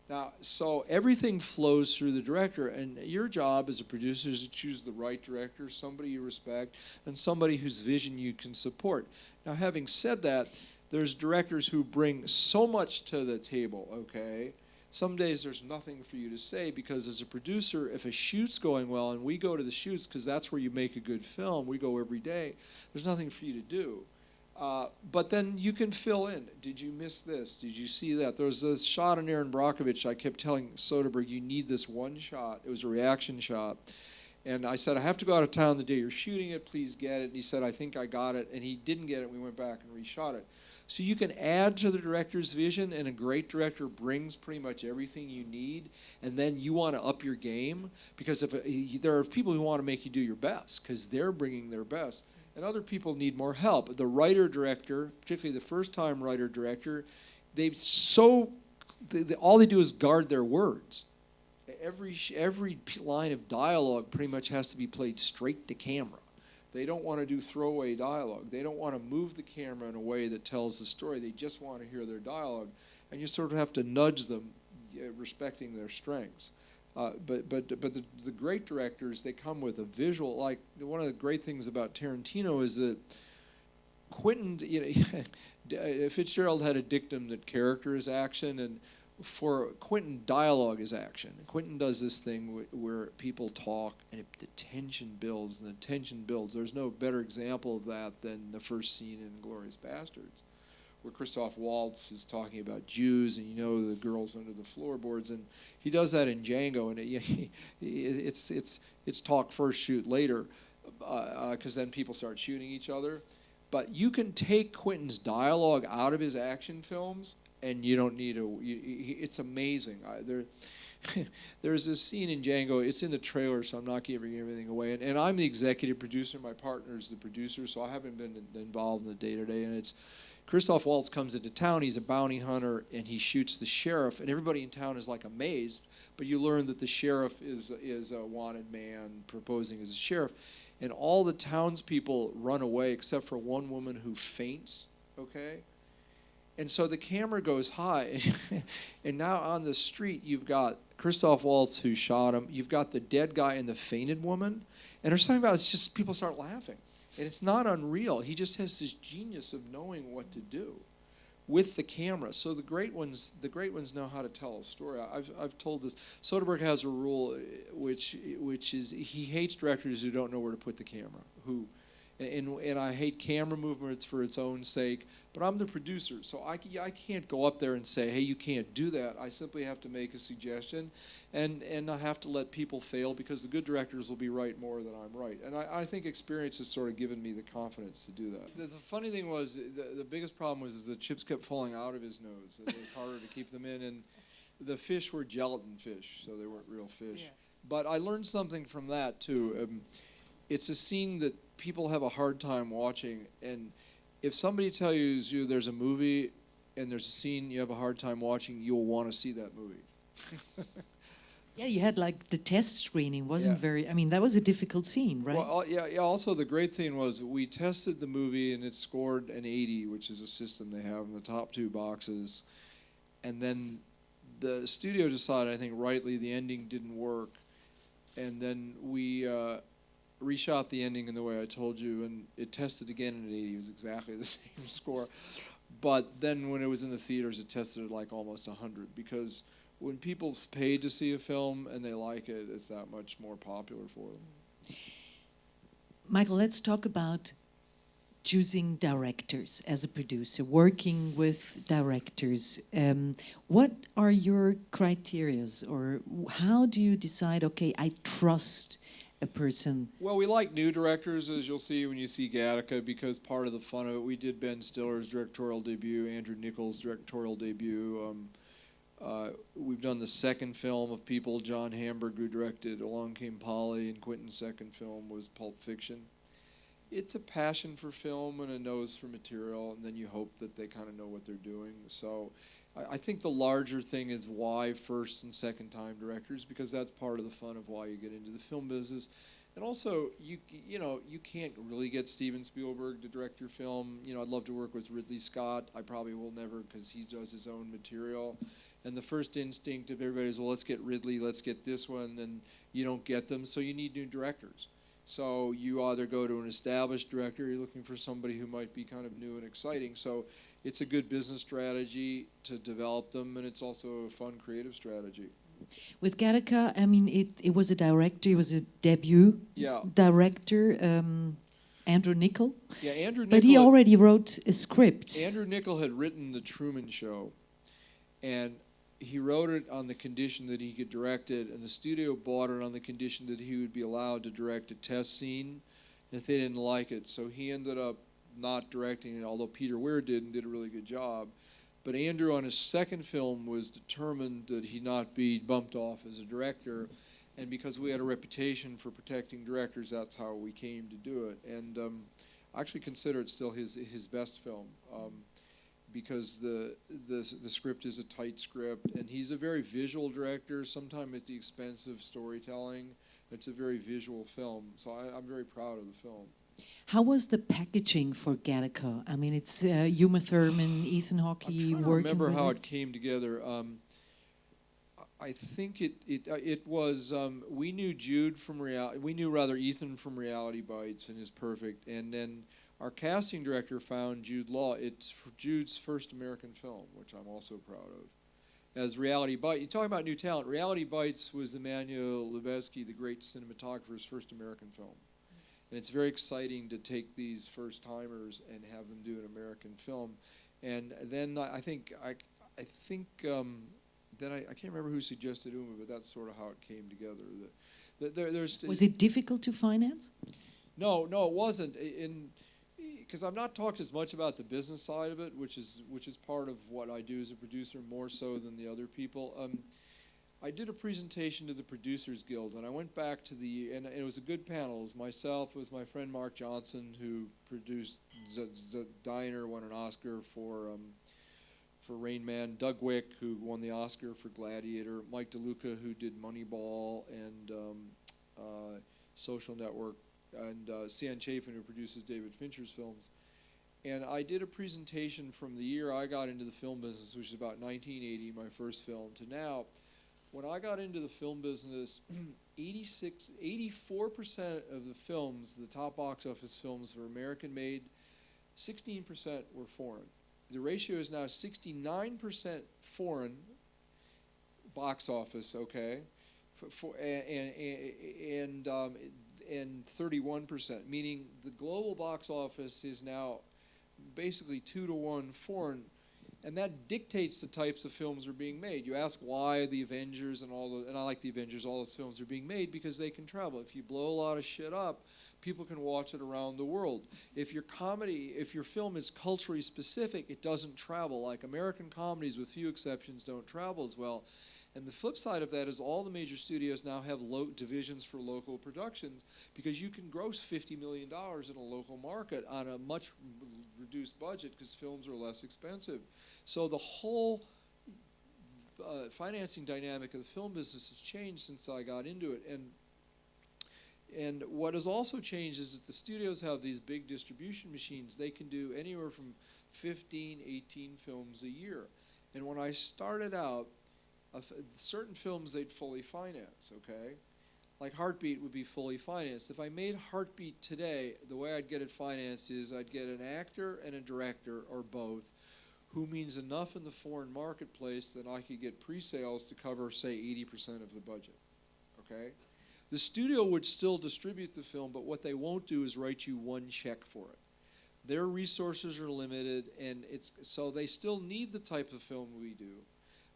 Now, so everything flows through the director, and your job as a producer is to choose the right director, somebody you respect, and somebody whose vision you can support. Now, having said that, there's directors who bring so much to the table, okay? Some days there's nothing for you to say because as a producer, if a shoot's going well, and we go to the shoots because that's where you make a good film, we go every day, there's nothing for you to do. But then you can fill in. Did you miss this? Did you see that? There was this shot on Aaron Brockovich. I kept telling Soderbergh, you need this one shot. It was a reaction shot. And I said, I have to go out of town the day you're shooting it. Please get it. And he said, I think I got it. And he didn't get it. We went back and reshot it. So you can add to the director's vision, and a great director brings pretty much everything you need, and then you want to up your game, because there are people who want to make you do your best, because they're bringing their best, and other people need more help. The writer-director, particularly the first-time writer-director, all they do is guard their words. Every line of dialogue pretty much has to be played straight to camera. They don't want to do throwaway dialogue. They don't want to move the camera in a way that tells the story. They just want to hear their dialogue. And you sort of have to nudge them, respecting their strengths. But the great directors, they come with a visual. Like, one of the great things about Tarantino is that Quentin, Fitzgerald had a dictum that character is action, and for Quentin, dialogue is action. Quentin does this thing where people talk and the tension builds and the tension builds. There's no better example of that than the first scene in Inglourious Bastards, where Christoph Waltz is talking about Jews and the girls under the floorboards, and he does that in Django, and it's talk first, shoot later, because then people start shooting each other. But you can take Quentin's dialogue out of his action films, and you don't need it's amazing. There's this scene in Django. It's in the trailer, so I'm not giving everything away. And I'm the executive producer. My partner is the producer, so I haven't been involved in the day-to-day. And it's Christoph Waltz comes into town. He's a bounty hunter, and he shoots the sheriff. And everybody in town is like amazed. But you learn that the sheriff is a wanted man proposing as a sheriff. And all the townspeople run away except for one woman who faints, okay? And so the camera goes high, and now on the street you've got Christoph Waltz who shot him, you've got the dead guy and the fainted woman, and there's something about it's just people start laughing. And it's not unreal. He just has this genius of knowing what to do with the camera. So the great ones know how to tell a story. I've told this. Soderbergh has a rule which is he hates directors who don't know where to put the camera, and I hate camera movements for its own sake, but I'm the producer, so I can't go up there and say, hey, you can't do that. I simply have to make a suggestion, and I have to let people fail, because the good directors will be right more than I'm right. And I think experience has sort of given me the confidence to do that. The funny thing was, the biggest problem was the chips kept falling out of his nose. It was harder to keep them in, and the fish were gelatin fish, so they weren't real fish. Yeah. But I learned something from that, too. It's a scene that people have a hard time watching, and if somebody tells you there's a movie and there's a scene you have a hard time watching, you'll want to see that movie. Yeah, you had like the test screening wasn't very, I mean, that was a difficult scene, right? Well, yeah. Also, the great thing was we tested the movie and it scored an 80, which is a system they have in the top two boxes. And then the studio decided, I think rightly, the ending didn't work. And then we reshot the ending in the way I told you, and it tested again at 80. It was exactly the same score. But then when it was in the theaters, it tested at like almost 100, because when people paid to see a film and they like it, it's that much more popular for them. Michael, let's talk about choosing directors as a producer, working with directors. What are your criterias, or how do you decide, okay, I trust a person? Well, we like new directors, as you'll see when you see Gattaca, because part of the fun of it, we did Ben Stiller's directorial debut, Andrew Nichols' directorial debut. We've done the second film of People, John Hamburg, who directed Along Came Polly, and Quentin's second film was Pulp Fiction. It's a passion for film and a nose for material, and then you hope that they kind of know what they're doing. So I think the larger thing is why first and second time directors, because that's part of the fun of why you get into the film business. And also, you can't really get Steven Spielberg to direct your film. I'd love to work with Ridley Scott. I probably will never, because he does his own material. And the first instinct of everybody is, well, let's get Ridley, let's get this one, and you don't get them, so you need new directors. So you either go to an established director, or you're looking for somebody who might be kind of new and exciting. So it's a good business strategy to develop them, and it's also a fun creative strategy. With Gattaca, I mean, it was a director, it was a debut director, Andrew Niccol. Yeah, Andrew Niccol. But he already wrote a script. Andrew Niccol had written The Truman Show, and he wrote it on the condition that he could direct it, and the studio bought it on the condition that he would be allowed to direct a test scene if they didn't like it. So he ended up not directing it, although Peter Weir did and did a really good job. But Andrew, on his second film, was determined that he not be bumped off as a director. And because we had a reputation for protecting directors, that's how we came to do it. And I actually consider it still his best film, because the script is a tight script. And he's a very visual director, sometimes at the expense of storytelling. It's a very visual film. So I'm very proud of the film. How was the packaging for Gattaca? I mean, it's Uma Thurman, Ethan Hawke working. I'm trying to remember how it came together. I think it was we knew Jude from reality. We knew rather Ethan from Reality Bites and is perfect. And then our casting director found Jude Law. It's Jude's first American film, which I'm also proud of. As Reality Bites, you're talking about new talent. Reality Bites was Emmanuel Lubezki, the great cinematographer's first American film. And it's very exciting to take these first-timers and have them do an American film. And then I can't remember who suggested Uma, but that's sort of how it came together. Was it difficult to finance? No, it wasn't. Because I've not talked as much about the business side of it, which is part of what I do as a producer, more so than the other people. I did a presentation to the Producers Guild, and I went back to and it was a good panel. It was myself, it was my friend Mark Johnson, who produced the Diner, won an Oscar for Rain Man, Doug Wick, who won the Oscar for Gladiator, Mike DeLuca, who did Moneyball and Social Network, and Sian Chafin, who produces David Fincher's films. And I did a presentation from the year I got into the film business, which is about 1980, my first film, to now. When I got into the film business, 84% of the films, the top box office films, were American-made, 16% were foreign. The ratio is now 69% foreign box office, okay, and 31%, meaning the global box office is now basically 2-to-1 foreign. And that dictates the types of films that are being made. You ask why the Avengers and I like the Avengers, all those films are being made because they can travel. If you blow a lot of shit up, people can watch it around the world. If your film is culturally specific, it doesn't travel. Like American comedies, with few exceptions, don't travel as well. And the flip side of that is all the major studios now have divisions for local productions, because you can gross $50 million in a local market on a much reduced budget because films are less expensive. So the whole financing dynamic of the film business has changed since I got into it. And what has also changed is that the studios have these big distribution machines. They can do anywhere from 15, 18 films a year. And when I started out, certain films they'd fully finance, okay? Like Heartbeat would be fully financed. If I made Heartbeat today, the way I'd get it financed is I'd get an actor and a director, or both, who means enough in the foreign marketplace that I could get pre-sales to cover, say, 80% of the budget, okay? The studio would still distribute the film, but what they won't do is write you one check for it. Their resources are limited, and so they still need the type of film we do,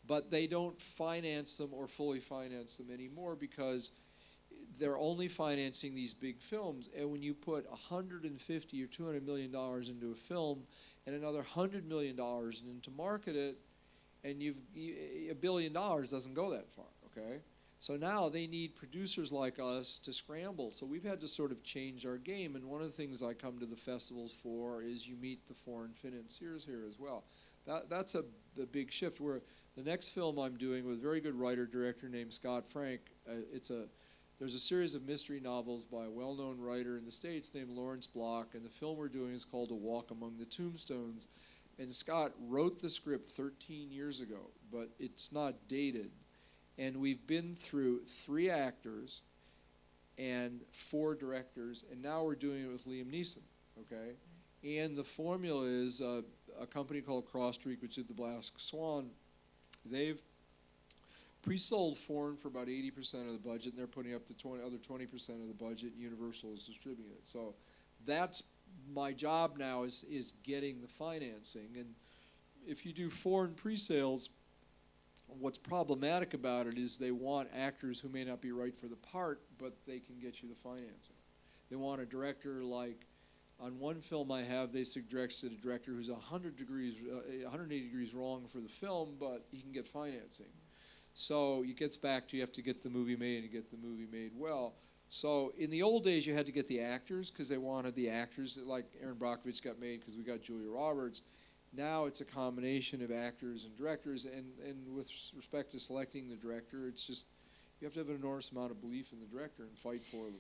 but they don't finance them or fully finance them anymore because they're only financing these big films. And when you put $150 or $200 million into a film and another $100 million in to market it, and $1 billion doesn't go that far, okay? So now they need producers like us to scramble. So we've had to sort of change our game. And one of the things I come to the festivals for is you meet the foreign financiers here as well. That's the big shift. Where the next film I'm doing with a very good writer-director named Scott Frank, there's a series of mystery novels by a well-known writer in the States named Lawrence Block, and the film we're doing is called A Walk Among the Tombstones. And Scott wrote the script 13 years ago, but it's not dated. And we've been through 3 actors and 4 directors, and now we're doing it with Liam Neeson, okay? And the formula is a company called Cross Street, which is the Black Swan. They've pre-sold foreign for about 80% of the budget, and they're putting up the other 20% of the budget. Universal is distributing it. So that's my job now is getting the financing. And if you do foreign pre-sales, what's problematic about it is they want actors who may not be right for the part, but they can get you the financing. They want a director like, on one film I have, they suggested a director who's 180 degrees wrong for the film, but he can get financing. So it gets back to you have to get the movie made and get the movie made well. So in the old days, you had to get the actors because they wanted the actors, like Aaron Brockovich got made because we got Julia Roberts. Now it's a combination of actors and directors, and with respect to selecting the director, it's just you have to have an enormous amount of belief in the director and fight for them.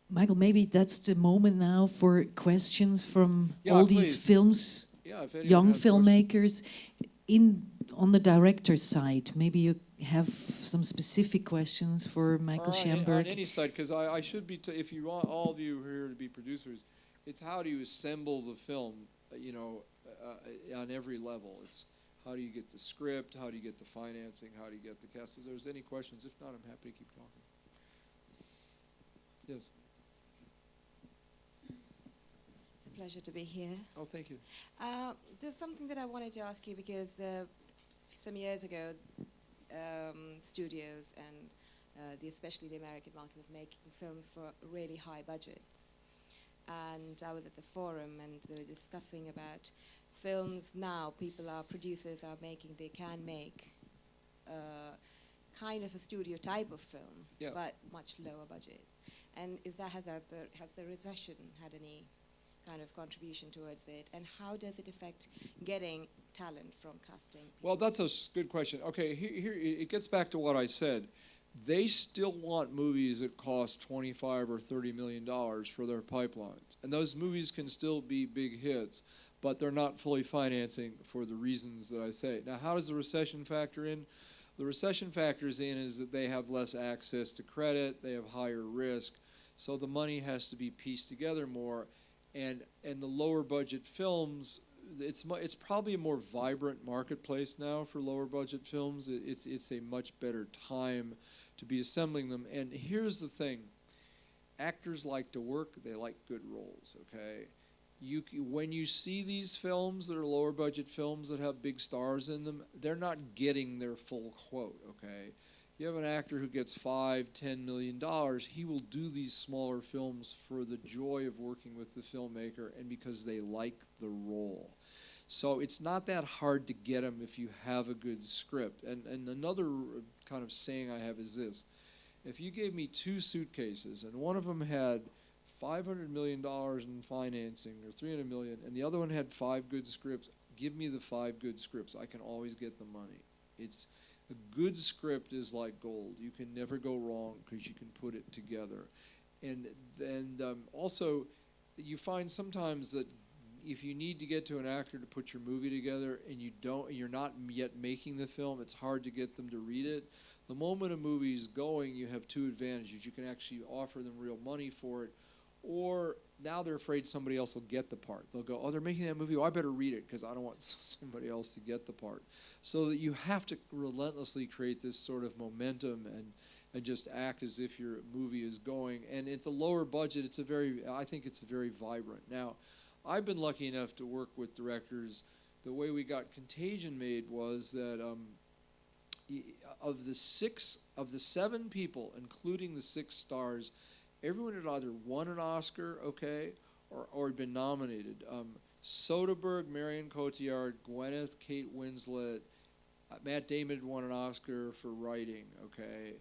Michael, maybe that's the moment now for questions from all these films, young filmmakers. On the director's side, maybe you have some specific questions for Michael Shamberg. On any side, because I should be, if you want all of you here to be producers, it's how do you assemble the film, on every level. It's how do you get the script, how do you get the financing, how do you get the cast. If there's any questions, if not, I'm happy to keep talking. Yes. It's a pleasure to be here. Oh, thank you. There's something that I wanted to ask you because some years ago, studios and especially the American market was making films for really high budgets. And I was at the forum and they were discussing about films now. Producers are making, they can make kind of a studio type of film, but much lower budget. And has the recession had any kind of contribution towards it? And how does it affect getting talent from casting people? Well, that's a good question. Okay, here it gets back to what I said. They still want movies that cost $25 or $30 million for their pipelines. And those movies can still be big hits, but they're not fully financing for the reasons that I say. Now, how does the recession factor in? The recession factors in is that they have less access to credit, they have higher risk, so the money has to be pieced together more. And the lower budget films, it's probably a more vibrant marketplace now for lower budget films. It's a much better time to be assembling them. And here's the thing. Actors like to work, they like good roles, okay? When you see these films that are lower budget films that have big stars in them, they're not getting their full quote, okay? You have an actor who gets $5-10 million, he will do these smaller films for the joy of working with the filmmaker and because they like the role. So it's not that hard to get them if you have a good script. And another kind of saying I have is this. If you gave me 2 suitcases and one of them had $500 million in financing or $300 million and the other one had 5 good scripts, give me the 5 good scripts. I can always get the money. A good script is like gold. You can never go wrong because you can put it together. And also, you find sometimes that if you need to get to an actor to put your movie together and you're not yet making the film, it's hard to get them to read it. The moment a movie is going, you have 2 advantages. You can actually offer them real money for it, or now they're afraid somebody else will get the part. They'll go, oh, they're making that movie, well, I better read it because I don't want somebody else to get the part. So that you have to relentlessly create this sort of momentum and just act as if your movie is going. And it's a lower budget. I think it's very vibrant. Now, I've been lucky enough to work with directors. The way we got Contagion made was that of the 7 people, including the 6 stars, everyone had either won an Oscar, okay, or had been nominated. Soderbergh, Marion Cotillard, Gwyneth, Kate Winslet, Matt Damon won an Oscar for writing, okay?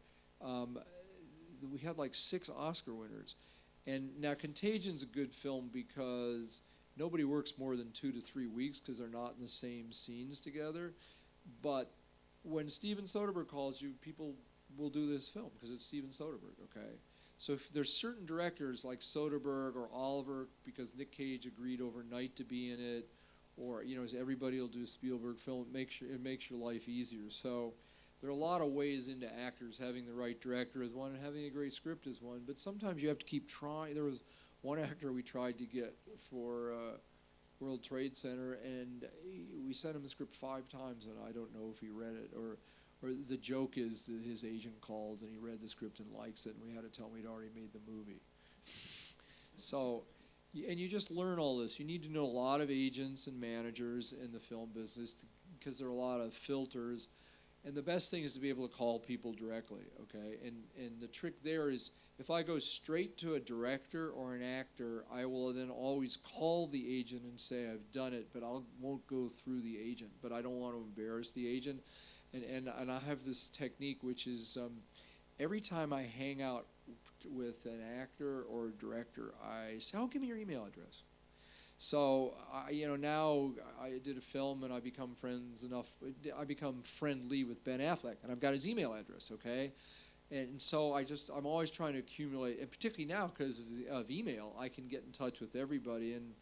We had like 6 Oscar winners. And now Contagion's a good film because nobody works more than 2 to 3 weeks because they're not in the same scenes together. But when Steven Soderbergh calls you, people will do this film because it's Steven Soderbergh, okay? So if there's certain directors like Soderbergh or Oliver, because Nick Cage agreed overnight to be in it, or everybody will do a Spielberg film, it makes your life easier. So there are a lot of ways into actors. Having the right director is one, and having a great script is one. But sometimes you have to keep trying. There was one actor we tried to get for World Trade Center, and we sent him the script 5 times, and I don't know if he read it, or the joke is that his agent called and he read the script and likes it, and we had to tell him he'd already made the movie. So, and you just learn all this. You need to know a lot of agents and managers in the film business because there are a lot of filters. And the best thing is to be able to call people directly, okay? And the trick there is if I go straight to a director or an actor, I will then always call the agent and say I've done it, but won't go through the agent. But I don't want to embarrass the agent. And I have this technique, which is every time I hang out with an actor or a director, I say, give me your email address. So, now I did a film and I become friendly with Ben Affleck, and I've got his email address, okay? And so I'm always trying to accumulate, and particularly now because of email, I can get in touch with everybody. And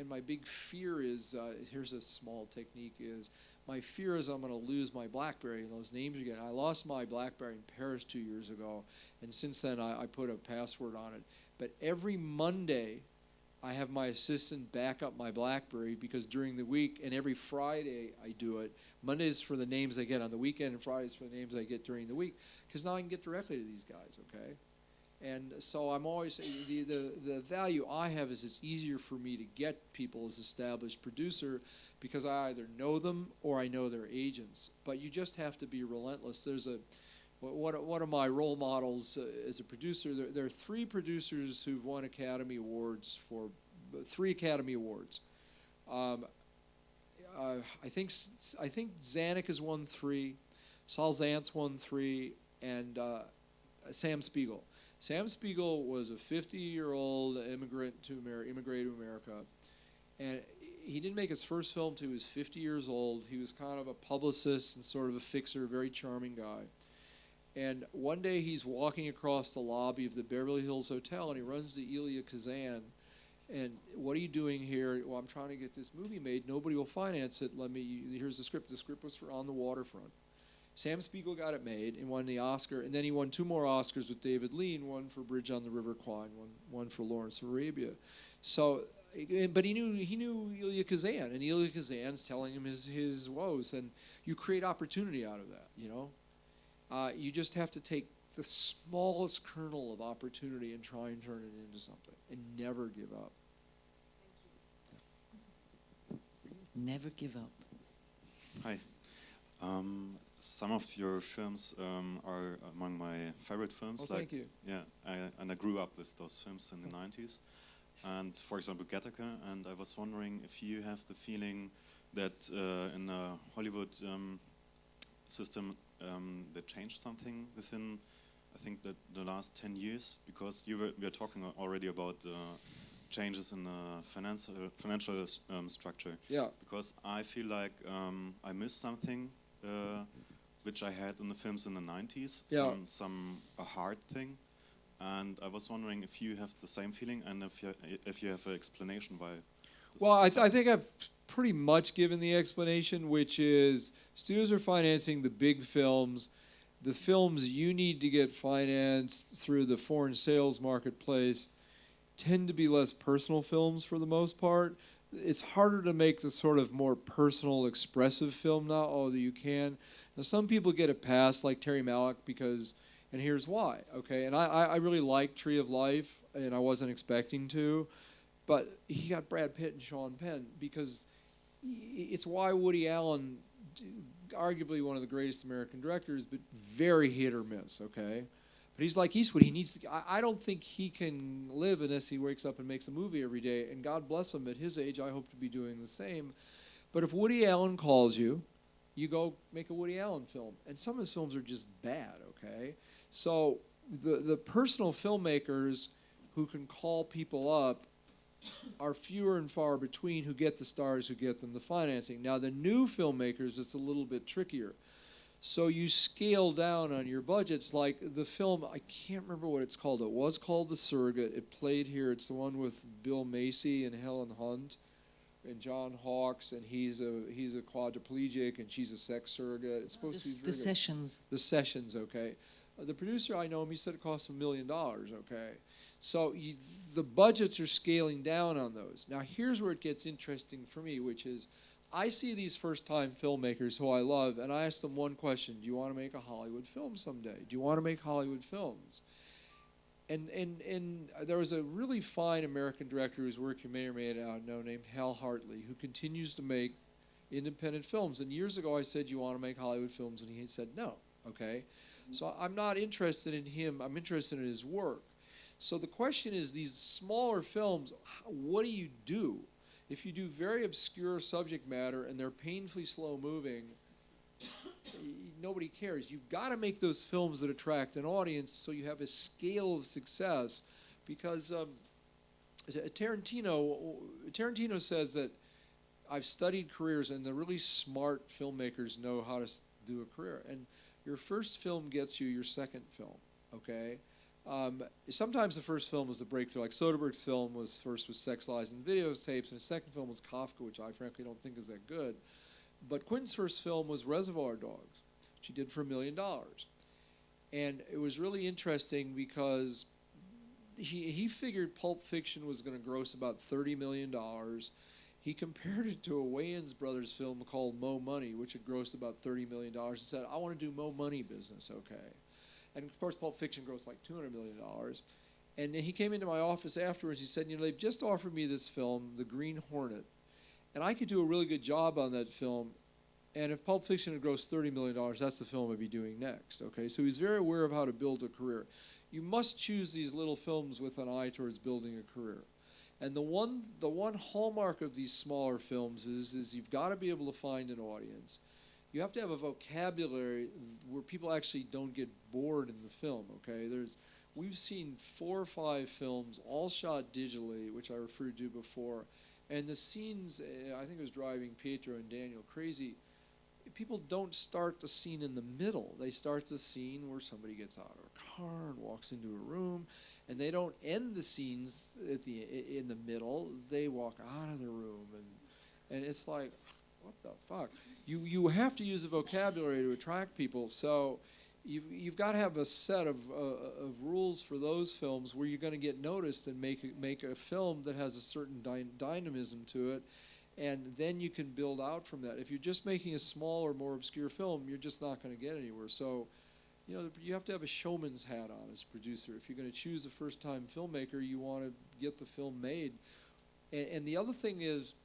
my big fear is, here's a small technique, is my fear is I'm going to lose my BlackBerry and those names again. I lost my BlackBerry in Paris 2 years ago, and since then I put a password on it. But every Monday, I have my assistant back up my BlackBerry because during the week, and every Friday I do it. Mondays for the names I get on the weekend, and Fridays for the names I get during the week, because now I can get directly to these guys, okay? And so I'm always, the value I have is it's easier for me to get people as established producer because I either know them or I know their agents. But you just have to be relentless. There's one of my role models as a producer, there are 3 producers who've won Academy Awards for 3 Academy Awards. I think Zanuck has won 3, Saul Zaentz won 3, and Sam Spiegel. Sam Spiegel was a 50-year-old immigrated to America, and he didn't make his first film till he was 50 years old. He was kind of a publicist and sort of a fixer, very charming guy. And one day he's walking across the lobby of the Beverly Hills Hotel, and he runs to Elia Kazan. And what are you doing here? Well, I'm trying to get this movie made. Nobody will finance it. Here's the script. The script was for On the Waterfront. Sam Spiegel got it made and won the Oscar, and then he won 2 more Oscars with David Lean, one for Bridge on the River Kwai, one for Lawrence of Arabia. So, but he knew Elia Kazan, and Elia Kazan's telling him his woes, and you create opportunity out of that, You just have to take the smallest kernel of opportunity and try and turn it into something, and never give up. Never give up. Hi. Some of your films are among my favorite films. Oh, thank you. Yeah, and I grew up with those films in the 90s. And for example, Gattaca, and I was wondering if you have the feeling that in the Hollywood system they changed something within, I think, that the last 10 years, because we were talking already about changes in the financial structure. Yeah. Because I feel like I missed something which I had in the films in the 90s, yeah. a hard thing, and I was wondering if you have the same feeling and if you have an explanation why. Well, I think I've pretty much given the explanation, which is studios are financing the big films. The films you need to get financed through the foreign sales marketplace tend to be less personal films for the most part. It's harder to make the sort of more personal, expressive film now, although you can. Now, some people get a pass, like Terry Malick, and here's why, okay? And I really like Tree of Life, and I wasn't expecting to, but he got Brad Pitt and Sean Penn, because it's why Woody Allen, arguably one of the greatest American directors, but very hit or miss, okay? But he's like Eastwood. He needs to. I don't think he can live unless he wakes up and makes a movie every day. And God bless him. At his age, I hope to be doing the same. But if Woody Allen calls you, you go make a Woody Allen film. And some of his films are just bad, okay? So the personal filmmakers who can call people up are fewer and far between, who get the stars, who get them the financing. Now, the new filmmakers, it's a little bit trickier. So you scale down on your budgets, like the film, I can't remember what it's called. It was called The Surrogate. It played here. It's the one with Bill Macy and Helen Hunt and John Hawkes, and he's a quadriplegic, and she's a sex surrogate. It's supposed to be The Sessions. The Sessions, okay. The producer, I know him, he said it cost $1 million, okay. So the budgets are scaling down on those. Now here's where it gets interesting for me, which is I see these first-time filmmakers who I love, and I ask them one question: do you want to make a Hollywood film someday? Do you want to make Hollywood films? And there was a really fine American director whose work you may or may not know named Hal Hartley, who continues to make independent films. And years ago I said, you want to make Hollywood films? And he said no, okay? So I'm not interested in him. I'm interested in his work. So the question is, these smaller films, what do you do? If you do very obscure subject matter and they're painfully slow moving, nobody cares. You've got to make those films that attract an audience so you have a scale of success. Because Tarantino says that I've studied careers, and the really smart filmmakers know how to do a career. And your first film gets you your second film, okay? Sometimes the first film was the breakthrough, like Soderbergh's film was Sex, Lies, and Videotapes, and his second film was Kafka, which I frankly don't think is that good. But Quentin's first film was Reservoir Dogs, which he did for $1 million. And it was really interesting because he figured Pulp Fiction was going to gross about $30 million. He compared it to a Wayans Brothers film called Mo Money, which had grossed about $30 million, and said, I want to do Mo Money business, okay? And of course, Pulp Fiction grossed like $200 million. And he came into my office afterwards. He said, they've just offered me this film, The Green Hornet, and I could do a really good job on that film. And if Pulp Fiction had grossed $30 million, that's the film I'd be doing next, okay? So he's very aware of how to build a career. You must choose these little films with an eye towards building a career. And the one hallmark of these smaller films is you've got to be able to find an audience. You have to have a vocabulary where people actually don't get bored in the film, okay? We've seen 4 or 5 films, all shot digitally, which I referred to before, and the scenes, I think it was driving Pietro and Daniel crazy. People don't start the scene in the middle. They start the scene where somebody gets out of a car and walks into a room, and they don't end the scenes in the middle. They walk out of the room, and it's like, what the fuck? You have to use a vocabulary to attract people. So you've got to have a set of rules for those films where you're going to get noticed and make a film that has a certain dynamism to it, and then you can build out from that. If you're just making a smaller, more obscure film, you're just not going to get anywhere. So you have to have a showman's hat on as a producer. If you're going to choose a first-time filmmaker, you want to get the film made. And the other thing is,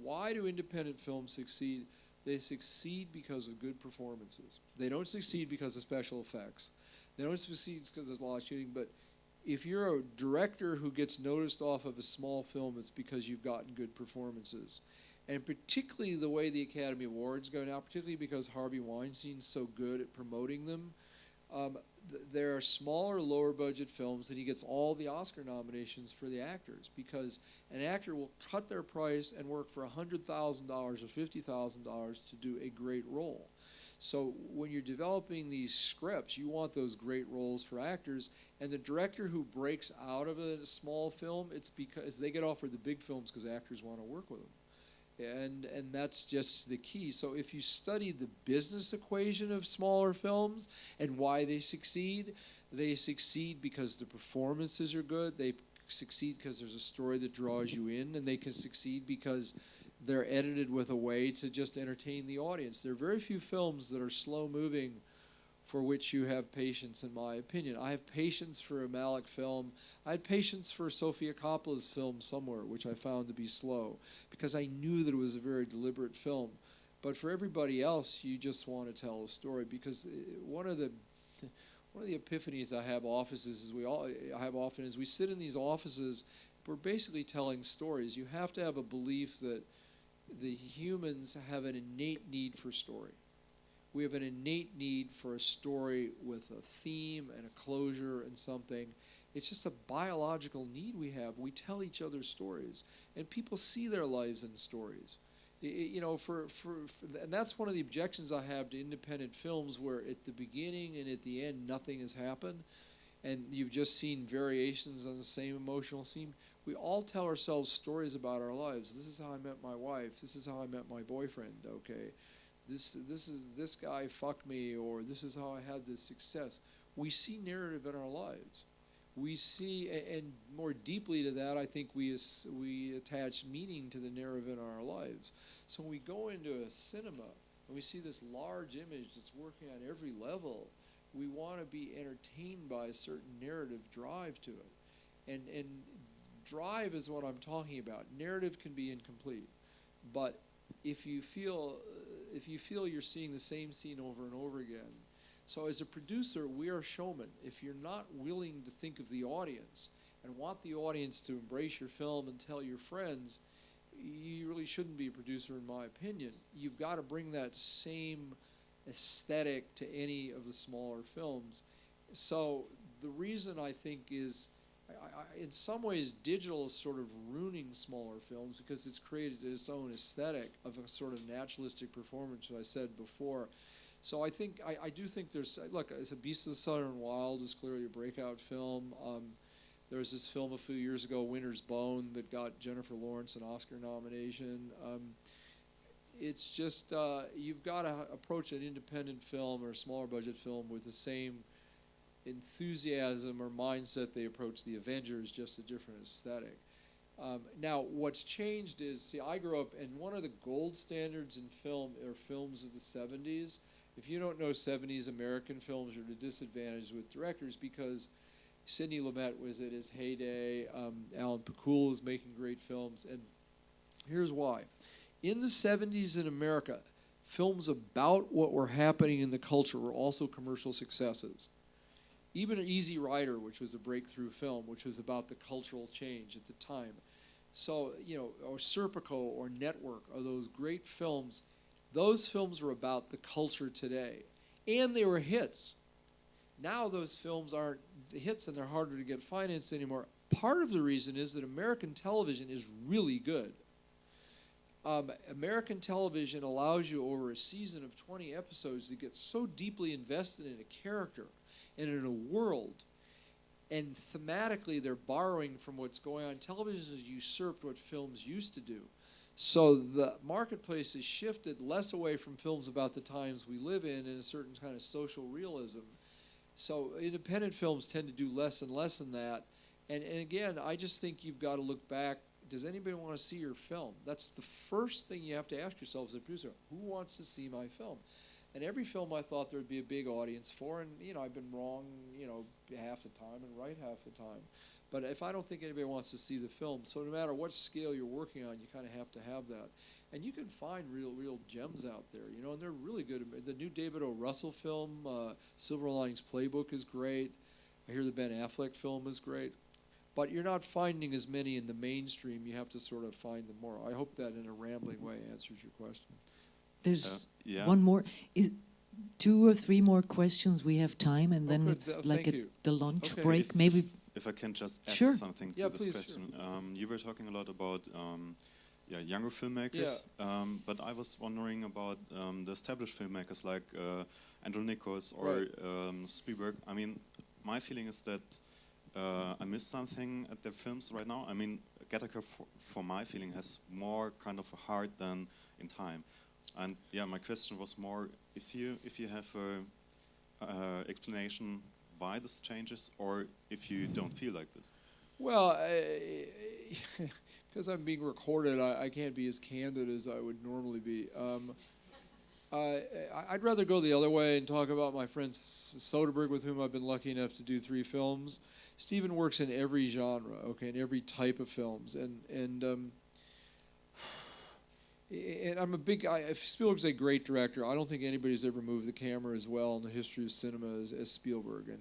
why do independent films succeed? They succeed because of good performances. They don't succeed because of special effects. They don't succeed because there's a lot of shooting. But if you're a director who gets noticed off of a small film, it's because you've gotten good performances. And particularly the way the Academy Awards go now, particularly because Harvey Weinstein's so good at promoting them, there are smaller, lower-budget films, and he gets all the Oscar nominations for the actors, because an actor will cut their price and work for $100,000 or $50,000 to do a great role. So when you're developing these scripts, you want those great roles for actors, and the director who breaks out of a small film, it's because they get offered the big films because actors want to work with them. And that's just the key. So if you study the business equation of smaller films and why they succeed because the performances are good. They succeed because there's a story that draws you in, and they can succeed because they're edited with a way to just entertain the audience. There are very few films that are slow-moving for which you have patience, in my opinion. I have patience for a Malick film. I had patience for Sofia Coppola's film Somewhere, which I found to be slow, because I knew that it was a very deliberate film. But for everybody else, you just want to tell a story, because one of the epiphanies I have often is we sit in these offices, we're basically telling stories. You have to have a belief that the humans have an innate need for story. We have an innate need for a story with a theme and a closure and something. It's just a biological need we have. We tell each other stories, and people see their lives in stories. You know, and that's one of the objections I have to independent films, where at the beginning and at the end nothing has happened, and you've just seen variations on the same emotional theme. We all tell ourselves stories about our lives. This is how I met my wife. This is how I met my boyfriend. Okay, this guy fucked me, or this is how I had this success. We see narrative in our lives. We see, and more deeply to that, I think we attach meaning to the narrative in our lives. So when we go into a cinema and we see this large image that's working on every level, we want to be entertained by a certain narrative drive to it. And drive is what I'm talking about. Narrative can be incomplete, but if you feel you're seeing the same scene over and over again. So as a producer, we are showmen. If you're not willing to think of the audience and want the audience to embrace your film and tell your friends, you really shouldn't be a producer, in my opinion. You've got to bring that same aesthetic to any of the smaller films. So the reason I think is, in some ways, digital is sort of ruining smaller films because it's created its own aesthetic of a sort of naturalistic performance, as I said before. So I do think there's, look, A Beast of the Southern Wild is clearly a breakout film. There was this film a few years ago, Winter's Bone, that got Jennifer Lawrence an Oscar nomination. It's just, you've got to approach an independent film or a smaller budget film with the same enthusiasm or mindset they approach the Avengers, just a different aesthetic. Now, what's changed is, see, I grew up, and one of the gold standards in film are films of the 70s. If you don't know 70s American films, you're at a disadvantage with directors, because Sidney Lumet was at his heyday. Alan Pakula was making great films, and here's why. In the 70s in America, films about what were happening in the culture were also commercial successes. Even Easy Rider, which was a breakthrough film, which was about the cultural change at the time. So, you know, or Serpico or Network are those great films. Those films were about the culture today. And they were hits. Now those films aren't hits and they're harder to get financed anymore. Part of the reason is that American television is really good. American television allows you over a season of 20 episodes to get so deeply invested in a character and in a world, and thematically they're borrowing from what's going on. Television has usurped what films used to do. So the marketplace has shifted less away from films about the times we live in and a certain kind of social realism. So independent films tend to do less and less than that. And again, I just think you've got to look back. Does anybody want to see your film? That's the first thing you have to ask yourself as a producer. Who wants to see my film? And every film I thought there would be a big audience for, and you know, I've been wrong, you know, half the time and right half the time. But if I don't think anybody wants to see the film, so no matter what scale you're working on, you kind of have to have that. And you can find real gems out there, you know, and they're really good. The new David O. Russell film, Silver Linings Playbook, is great. I hear the Ben Affleck film is great. But you're not finding as many in the mainstream. You have to sort of find them more. I hope that in a rambling way answers your question. There's yeah. one more. Two or three more questions. We have time, and then good. it's like the lunch Okay. break. Maybe. If I can just add Sure. something to Yeah, this please, question. You were talking a lot about younger filmmakers, but I was wondering about the established filmmakers like Andrew Nichols or Spielberg. I mean, my feeling is that I miss something at their films right now. I mean, Gattaca, for my feeling, has more kind of a heart than In Time. And yeah, my question was more, if you have a explanation why this changes, or if you don't feel like this. Well, because I'm being recorded, I can't be as candid as I would normally be. I'd rather go the other way and talk about my friend Soderbergh, with whom I've been lucky enough to do 3 films. Steven works in every genre, okay, in every type of films, and I'm a big guy. Spielberg's a great director. I don't think anybody's ever moved the camera as well in the history of cinema as Spielberg,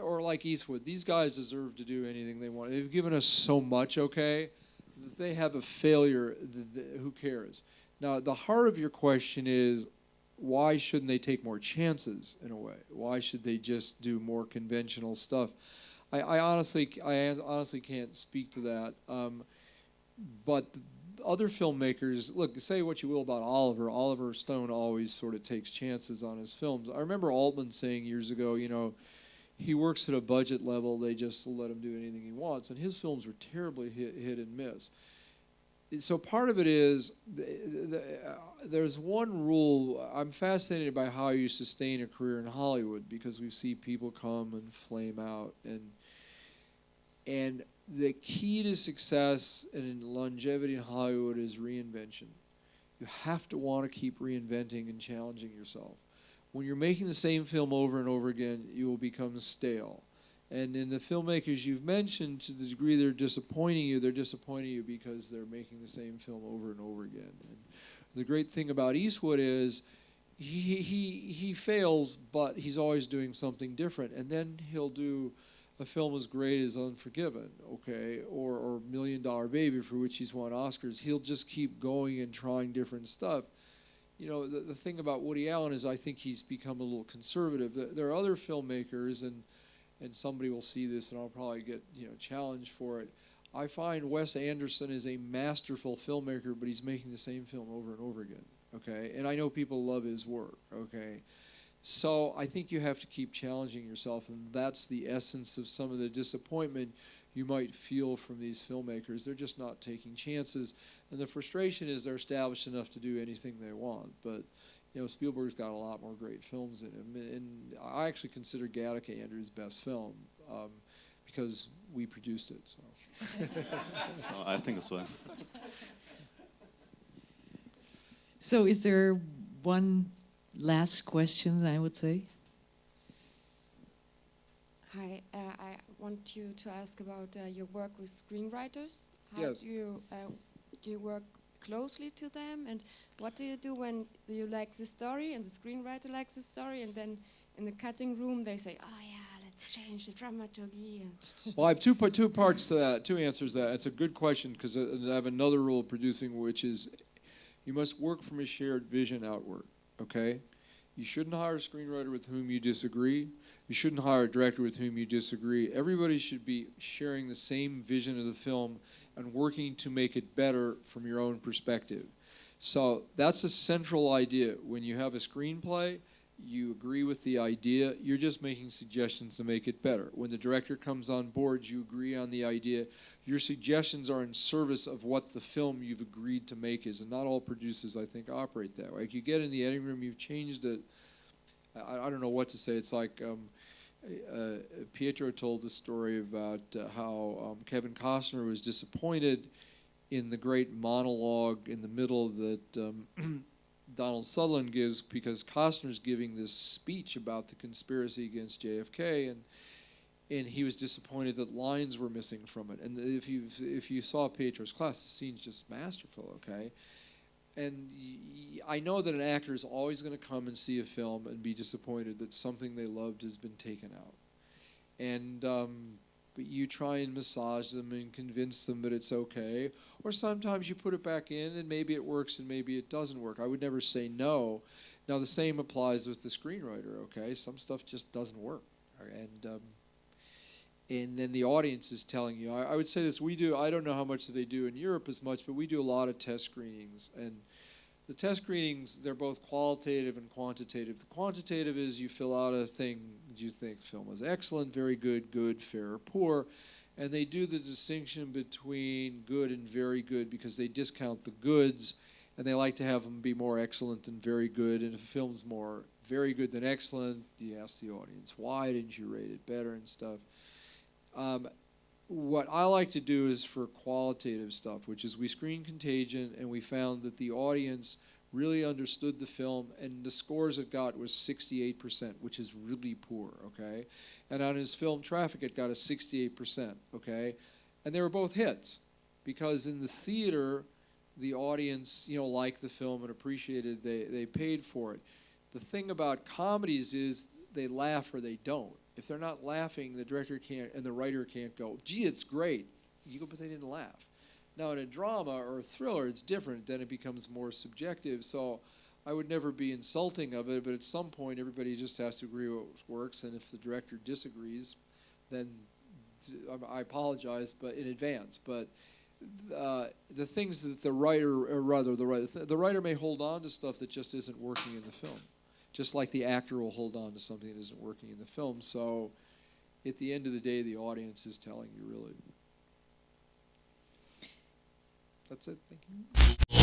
or like Eastwood. These guys deserve to do anything they want. They've given us so much, okay, they have a failure, who cares? Now, the heart of your question is, why shouldn't they take more chances in a way? Why should they just do more conventional stuff? I honestly can't speak to that. But other filmmakers, look, say what you will about Oliver. Oliver Stone always sort of takes chances on his films. I remember Altman saying years ago, you know, he works at a budget level, they just let him do anything he wants. And his films were terribly hit and miss. So part of it is, there's one rule. I'm fascinated by how you sustain a career in Hollywood, because we see people come and flame out. And the key to success and longevity in Hollywood is reinvention. You have to want to keep reinventing and challenging yourself. When you're making the same film over and over again, you will become stale. And in the filmmakers you've mentioned, to the degree they're disappointing you because they're making the same film over and over again. And the great thing about Eastwood is he fails, but he's always doing something different. And then he'll do a film as great as Unforgiven, okay, or $1 Million Baby, for which he's won Oscars. He'll just keep going and trying different stuff. You know, the thing about Woody Allen is I think he's become a little conservative. There are other filmmakers, and somebody will see this, and I'll probably get, you know, challenged for it. I find Wes Anderson is a masterful filmmaker, but he's making the same film over and over again, okay? And I know people love his work, okay? So I think you have to keep challenging yourself, and that's the essence of some of the disappointment you might feel from these filmmakers. They're just not taking chances, and the frustration is they're established enough to do anything they want. But you know, Spielberg's got a lot more great films in him, and I actually consider Gattaca Andrew's best film because we produced it. So. Oh, I think as well. So is there one last question, I would say? Hi, I want you to ask about your work with screenwriters. How Yes. do you work closely to them, and what do you do when you like the story and the screenwriter likes the story, and then in the cutting room they say, oh yeah, let's change the dramaturgy? Well, I have two parts to that, two answers to that. It's a good question, because I have another rule of producing, which is you must work from a shared vision outward, okay? You shouldn't hire a screenwriter with whom you disagree. You shouldn't hire a director with whom you disagree. Everybody should be sharing the same vision of the film and working to make it better from your own perspective. So that's a central idea. When you have a screenplay, you agree with the idea, you're just making suggestions to make it better. When the director comes on board, you agree on the idea. Your suggestions are in service of what the film you've agreed to make is, and not all producers, I think, operate that way. Like, you get in the editing room, you've changed it. I don't know what to say. It's like Pietro told the story about how Kevin Costner was disappointed in the great monologue in the middle that Donald Sutherland gives, because Costner's giving this speech about the conspiracy against JFK, and he was disappointed that lines were missing from it. And if you saw Pietro's class, the scene's just masterful, okay? And I know that an actor is always going to come and see a film and be disappointed that something they loved has been taken out. And but you try and massage them and convince them that it's okay. Or sometimes you put it back in and maybe it works and maybe it doesn't work. I would never say no. Now the same applies with the screenwriter, okay? Some stuff just doesn't work. And then the audience is telling you. I would say this, I don't know how much they do in Europe as much, but we do a lot of test screenings. And the test screenings, they're both qualitative and quantitative. The quantitative is you fill out a thing, you think film was excellent, very good, good, fair, or poor. And they do the distinction between good and very good because they discount the goods, and they like to have them be more excellent than very good. And if a film's more very good than excellent, you ask the audience, why didn't you rate it better and stuff. What I like to do is for qualitative stuff, which is we screened Contagion, and we found that the audience really understood the film, and the scores it got was 68%, which is really poor, okay? And on his film Traffic, it got a 68%, okay? And they were both hits, because in the theater, the audience, liked the film and appreciated it. They paid for it. The thing about comedies is they laugh or they don't. If they're not laughing, the director can't and the writer can't go, gee, it's great. You go, but they didn't laugh. Now, in a drama or a thriller, it's different. Then it becomes more subjective. So I would never be insulting of it, but at some point, everybody just has to agree what works. And if the director disagrees, then I apologize, but in advance. But the things that the writer, or rather the writer may hold on to stuff that just isn't working in the film, just like the actor will hold on to something that isn't working in the film. So at the end of the day, the audience is telling you, really. That's it. Thank you.